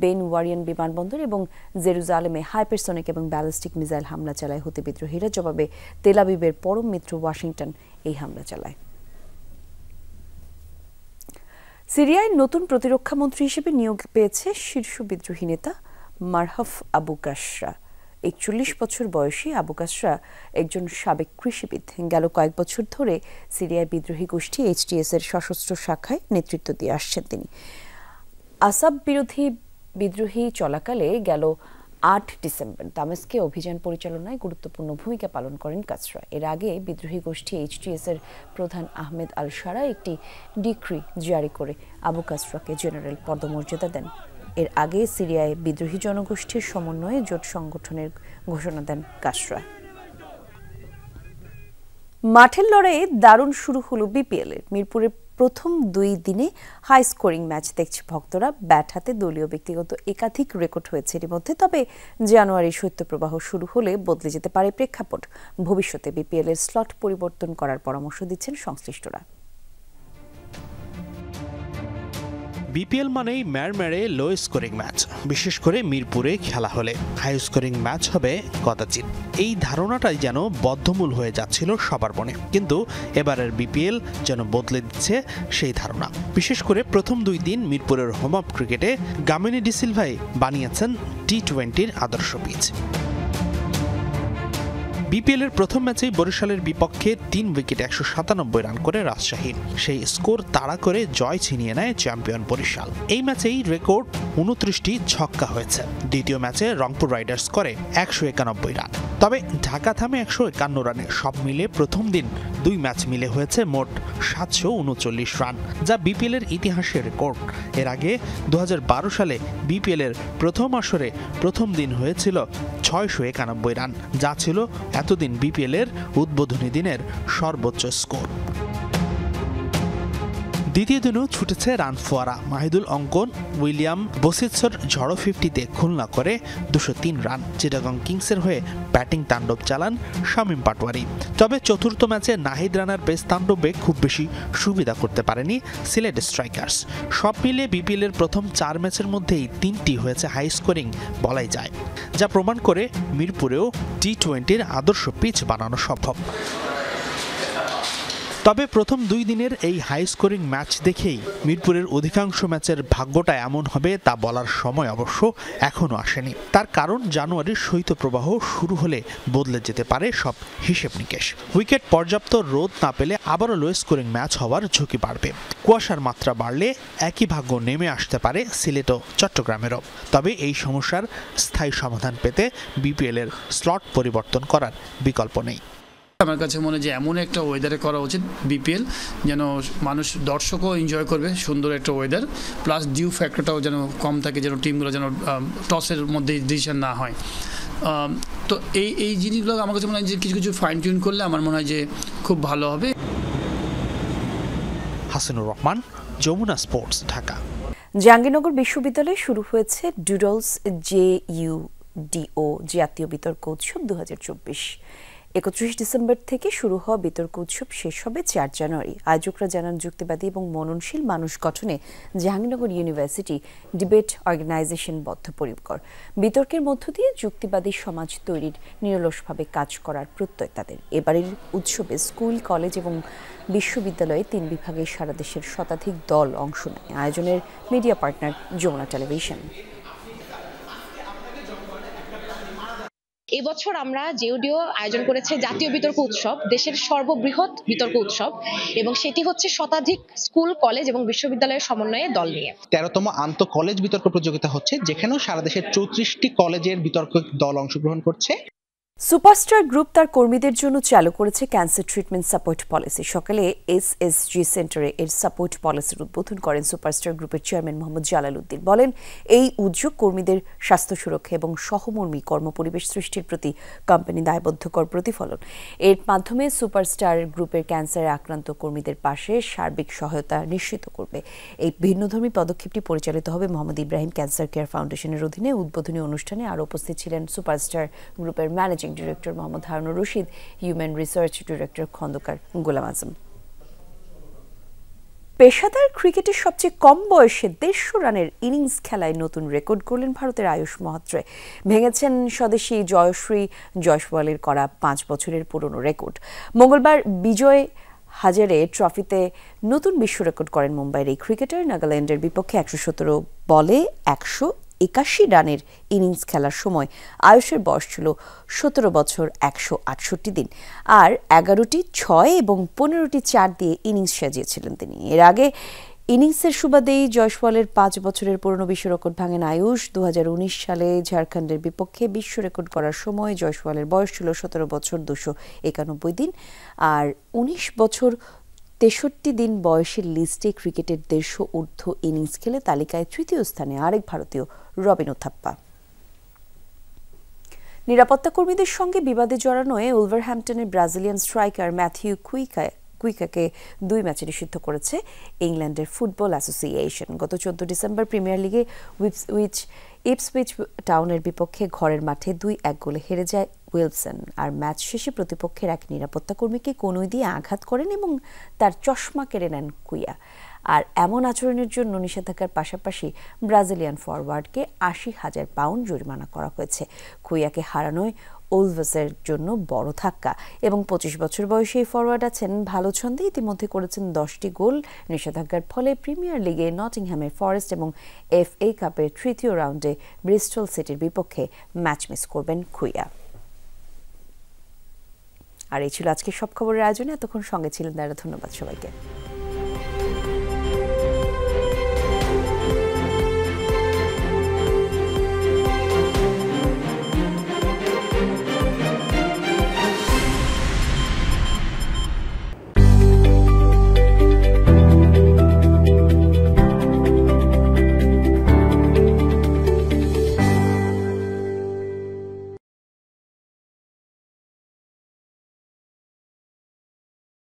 বেন ওয়ারিয়ান বিমানবন্দর এবং জেরুজালেমে হাইপারসনিক এবং ব্যালিস্টিক মিসাইল হামলা চালায় হুতি বিদ্রোহীরা। জবাবে তেল আবিবের পরম মিত্র ওয়াশিংটন এই হামলা চালায়। সিরিয়ায় নতুন প্রতিরক্ষা মন্ত্রী হিসেবে নিয়োগ পেয়েছে শীর্ষ বিদ্রোহী নেতা মারহাফ আবু কাসরা। 41 বছর বয়সী আবু কাসরা একজন সাবেক কৃষিবিদ। গেল কয়েক বছর ধরে সিরিয়ার বিদ্রোহী গোষ্ঠী HTS এর সশস্ত্র শাখায় নেতৃত্ব দিয়ে আসছেন তিনি। আসাদ বিরোধী বিদ্রোহী চলাকালে গেল 8 ডিসেম্বর দামেস্কে অভিযান পরিচালনায় গুরুত্বপূর্ণ ভূমিকা পালন করেন কাসরা। এর আগে বিদ্রোহী গোষ্ঠী HTS এর প্রধান আহমেদ আল শারা একটি ডিক্রি জারি করে আবু কাসরাকে জেনারেল পদমর্যাদা দেন। এর আগে সিরিয়ায় বিদ্রোহী জনগোষ্ঠীর সমন্বয়ে জোট সংগঠনের ঘোষণা দেন কাসরা। মাঠের লড়াইয়ে দারুণ শুরু হলো BPL এর। মিরপুরের প্রথম 2 দিনে হাই স্কোরিং ম্যাচ দেখছে ভক্তরা। ব্যাট হাতে দলীয় ব্যক্তিগত একাধিক রেকর্ড হয়েছে এর মধ্যে। তবে জানুয়ারি শৈত্যপ্রবাহ শুরু হলে বদলে যেতে পারে প্রেক্ষাপট। ভবিষ্যতে BPL এর স্লট পরিবর্তন করার পরামর্শ দিচ্ছেন সংশ্লিষ্টরা।
BPL মানেই ম্যাড় লো স্কোরিং ম্যাচ, বিশেষ করে মিরপুরে খেলা হলে হাই স্কোরিং ম্যাচ হবে কদাচিৎ। এই ধারণাটাই যেন বদ্ধমূল হয়ে যাচ্ছিল সবার মনে, কিন্তু এবারের BPL যেন বদলে দিচ্ছে সেই ধারণা। বিশেষ করে প্রথম 2 দিন মিরপুরের হোম অফ ক্রিকেটে গামিনী ডিসিলভাই বানিয়েছেন T20-র আদর্শ পিচ। BPL এর প্রথম ম্যাচেই বরিশালের বিপক্ষে 3 উইকেটে 197 রান করে রাজশাহীর সেই স্কোর তাড়া করে জয় ছিনিয়ে নেয় চ্যাম্পিয়ন বরিশাল। এই ম্যাচেই রেকর্ড 29টি ছক্কা হয়েছে। দ্বিতীয় ম্যাচে রংপুর রাইডার্স করে 191 রান। তবে ঢাকা থামে 151 রানে। সব মিলে প্রথম দিন 2 ম্যাচ মিলে হয়েছে মোট 739 রান, যা BPL এর ইতিহাসের রেকর্ড। এর আগে 2012 সালে BPL এর প্রথম আসরে প্রথম দিন হয়েছিল 691 রান, যা ছিল এতদিন BPL এর উদ্বোধনী দিনের সর্বোচ্চ স্কোর। দ্বিতীয় দিনও ছুটেছে রান ফোয়ারা। মাহিদুল অঙ্কন উইলিয়াম বসিৎসর ঝড়ো 50-তে খুলনা করে 203 রান। চিটাগং কিংসের হয়ে ব্যাটিং তাণ্ডব চালান শামীম পাটোয়ারি। তবে চতুর্থ ম্যাচে নাহিদ রানার পেস তাণ্ডবে খুব বেশি সুবিধা করতে পারেনি সিলেট স্ট্রাইকার্স। সব মিলিয়ে BPL এর প্রথম 4 ম্যাচের মধ্যেই 3টি হয়েছে হাই স্কোরিং বলাই যায়, যা প্রমাণ করে মিরপুরেও T20-র আদর্শ পিচ বানানো সম্ভব। তবে প্রথম 2 দিনের এই হাই স্কোরিং ম্যাচ দেখেই মিরপুরের অধিকাংশ ম্যাচের ভাগ্যটা এমন হবে তা বলার সময় অবশ্য এখনও আসেনি। তার কারণ জানুয়ারির শৈত্যপ্রবাহ শুরু হলে বদলে যেতে পারে সব হিসেব নিকেশ। উইকেট পর্যাপ্ত রোদ না পেলে আবারও লো স্কোরিং ম্যাচ হওয়ার ঝুঁকি বাড়বে। কুয়াশার মাত্রা বাড়লে একই ভাগ্য নেমে আসতে পারে সিলেট ও চট্টগ্রামেরও। তবে এই সমস্যার স্থায়ী সমাধান পেতে BPL এর স্লট পরিবর্তন করার বিকল্প নেই।
আমার কাছে মনে হয় যে এমন একটা ওয়েদারে করা উচিত BPL, যেন মানুষ দর্শকও এনজয় করবে, সুন্দর একটা ওয়েদার, প্লাস ডিউ ফ্যাক্টরটাও যেন কম থাকে, যেন টিমগুলো যেন টসের মধ্যে ডিসিশন না হয়। তো এই জিনিসগুলো আমার কাছে মনে হয় যে কিছু কিছু ফাইন টিউন করলে আমার মনে হয় যে খুব ভালো হবে।
হাসানুর রহমান, যমুনা স্পোর্টস, ঢাকা।
জাহাঙ্গীরনগর বিশ্ববিদ্যালয়ে শুরু হয়েছে ডুডলস JUDO জাতীয় বিতর্ক উৎসব 2024। 31 ডিসেম্বর থেকে শুরু হওয়া বিতর্ক উৎসব শেষ হবে 4 জানুয়ারি। আয়োজকরা জানান, যুক্তিবাদী এবং মননশীল মানুষ গঠনে জাহাঙ্গীরনগর ইউনিভার্সিটি ডিবেট অর্গানাইজেশন বদ্ধপরিকর। বিতর্কের মধ্য দিয়ে যুক্তিবাদী সমাজ তৈরির নিরলসভাবে কাজ করার প্রত্যয় তাদের। এবারের উৎসবে স্কুল, কলেজ এবং বিশ্ববিদ্যালয়ে 3 বিভাগে সারা দেশের শতাধিক দল অংশ নেয়। আয়োজনের মিডিয়া পার্টনার যমুনা টেলিভিশন।
এবছর আমরা JUDO আয়োজন করেছে জাতীয় বিতর্ক উৎসব, দেশের সর্ববৃহৎ বিতর্ক উৎসব, এবং সেটি হচ্ছে শতাধিক স্কুল, কলেজ এবং বিশ্ববিদ্যালয়ের সমন্বয়ে দল নিয়ে।
13তম আন্তঃ কলেজ বিতর্ক প্রতিযোগিতা হচ্ছে, যেখানেও সারা দেশের 34টি কলেজের বিতর্ক দল অংশগ্রহণ করছে।
সুপারস্টার গ্রুপ তার কর্মীদের জন্য চালু করেছে ক্যান্সার ট্রিটমেন্ট সাপোর্ট পলিসি। সকালে SSG সেন্টারে এর সাপোর্ট পলিসির উদ্বোধন করেন সুপারস্টার গ্রুপের চেয়ারম্যান মোহাম্মদ জালাল উদ্দিন। বলেন, এই উদ্যোগ কর্মীদের স্বাস্থ্য সুরক্ষা এবং সহমর্মী কর্মপরিবেশ সৃষ্টির প্রতি কোম্পানি দায়বদ্ধকর প্রতিফলন। এর মাধ্যমে সুপারস্টার গ্রুপের ক্যান্সারে আক্রান্ত কর্মীদের পাশে সার্বিক সহায়তা নিশ্চিত করবে। এই ভিন্নধর্মী পদক্ষেপটি পরিচালিত হবে মোহাম্মদ ইব্রাহিম ক্যান্সার কেয়ার ফাউন্ডেশনের অধীনে। উদ্বোধনী অনুষ্ঠানে আরও উপস্থিত ছিলেন সুপারস্টার গ্রুপের managing director Mohammad Harunur Rashid, human research director Khandakar Golam Azam. পেশাদার ক্রিকেটের সবচেয়ে কম বয়সে 150 রানের ইনিংস খেলায় নতুন রেকর্ড করলেন ভারতের আয়ুষ মাহাত্রে। ভেঙেছেন স্বদেশী জয়শ্রী জয়সওয়ালের করা 5 বছরের পুরনো রেকর্ড। মঙ্গলবার বিজয় হাজারে ট্রফিতে নতুন বিশ্ব রেকর্ড করেন মুম্বাইয়ের এই ক্রিকেটার। নাগাল্যান্ডের বিপক্ষে 117 বলে 181 রানের ইনিংস খেলার সময় আয়ুষের বয়স ছিল 17 বছর 168 দিন, আর 11টি 6 এবং 15টি 4 দিয়ে ইনিংস সাজিয়েছিলেন তিনি। এর আগে ইনিংসের সুবাদেই জয়সওয়ালের 5 বছরের পুরনো বিশ্ব রেকর্ড ভাঙেন আয়ুষ। 2019 সালে ঝাড়খণ্ডের বিপক্ষে বিশ্ব রেকর্ড করার সময় জয়সওয়ালের বয়স ছিল 17 বছর 291 দিন, আর 19 বছর 63 দিন বয়সের লিস্টে ক্রিকেটের 150 ঊর্ধ্ব ইনিংস খেলে তালিকায় 3য় স্থানে আরেক ভারতীয় রবিন উথাপ্পা। নিরাপত্তা কর্মীদের সঙ্গে বিবাদে জড়ানোয় উলভারহ্যাম্পটনের ব্রাজিলিয়ান স্ট্রাইকার ম্যাথিউ কুইকাকে 2 ম্যাচে নিষিদ্ধ করেছে ইংল্যান্ডের ফুটবল অ্যাসোসিয়েশন। গত 14 ডিসেম্বর প্রিমিয়ার লিগে ইপসউইচ টাউনের বিপক্ষে ঘরের মাঠে 2-1 গোলে হেরে যায় উইলসন, আর ম্যাচ শেষে প্রতিপক্ষের এক নিরাপত্তা কর্মীকে কনুই দিয়ে আঘাত করেন এবং তার চশমা কেড়ে নেন কুইয়া। আর এমন আচরণের জন্য নিষেধাজ্ঞার পাশাপাশি ব্রাজিলিয়ান ফরওয়ার্ডকে 80,000 পাউন্ড জরিমানা করা হয়েছে। কুইয়াকে হারানোয় উলভসের জন্য বড় ধাক্কা, এবং 25 বছর বয়সী এই ফরওয়ার্ড আছেন ভালো ছন্দে। ইতিমধ্যে করেছেন 10টি গোল। নিষেধাজ্ঞার ফলে প্রিমিয়ার লিগে নটিংহ্যামের ফরেস্ট এবং FA কাপের 3য় রাউন্ডে ব্রিস্টল সিটির বিপক্ষে ম্যাচ মিস করবেন কুইয়া। আর এই ছিল আজকের সব খবরের আয়োজনে। এতক্ষণ সঙ্গে ছিলেন তারা। ধন্যবাদ সবাইকে।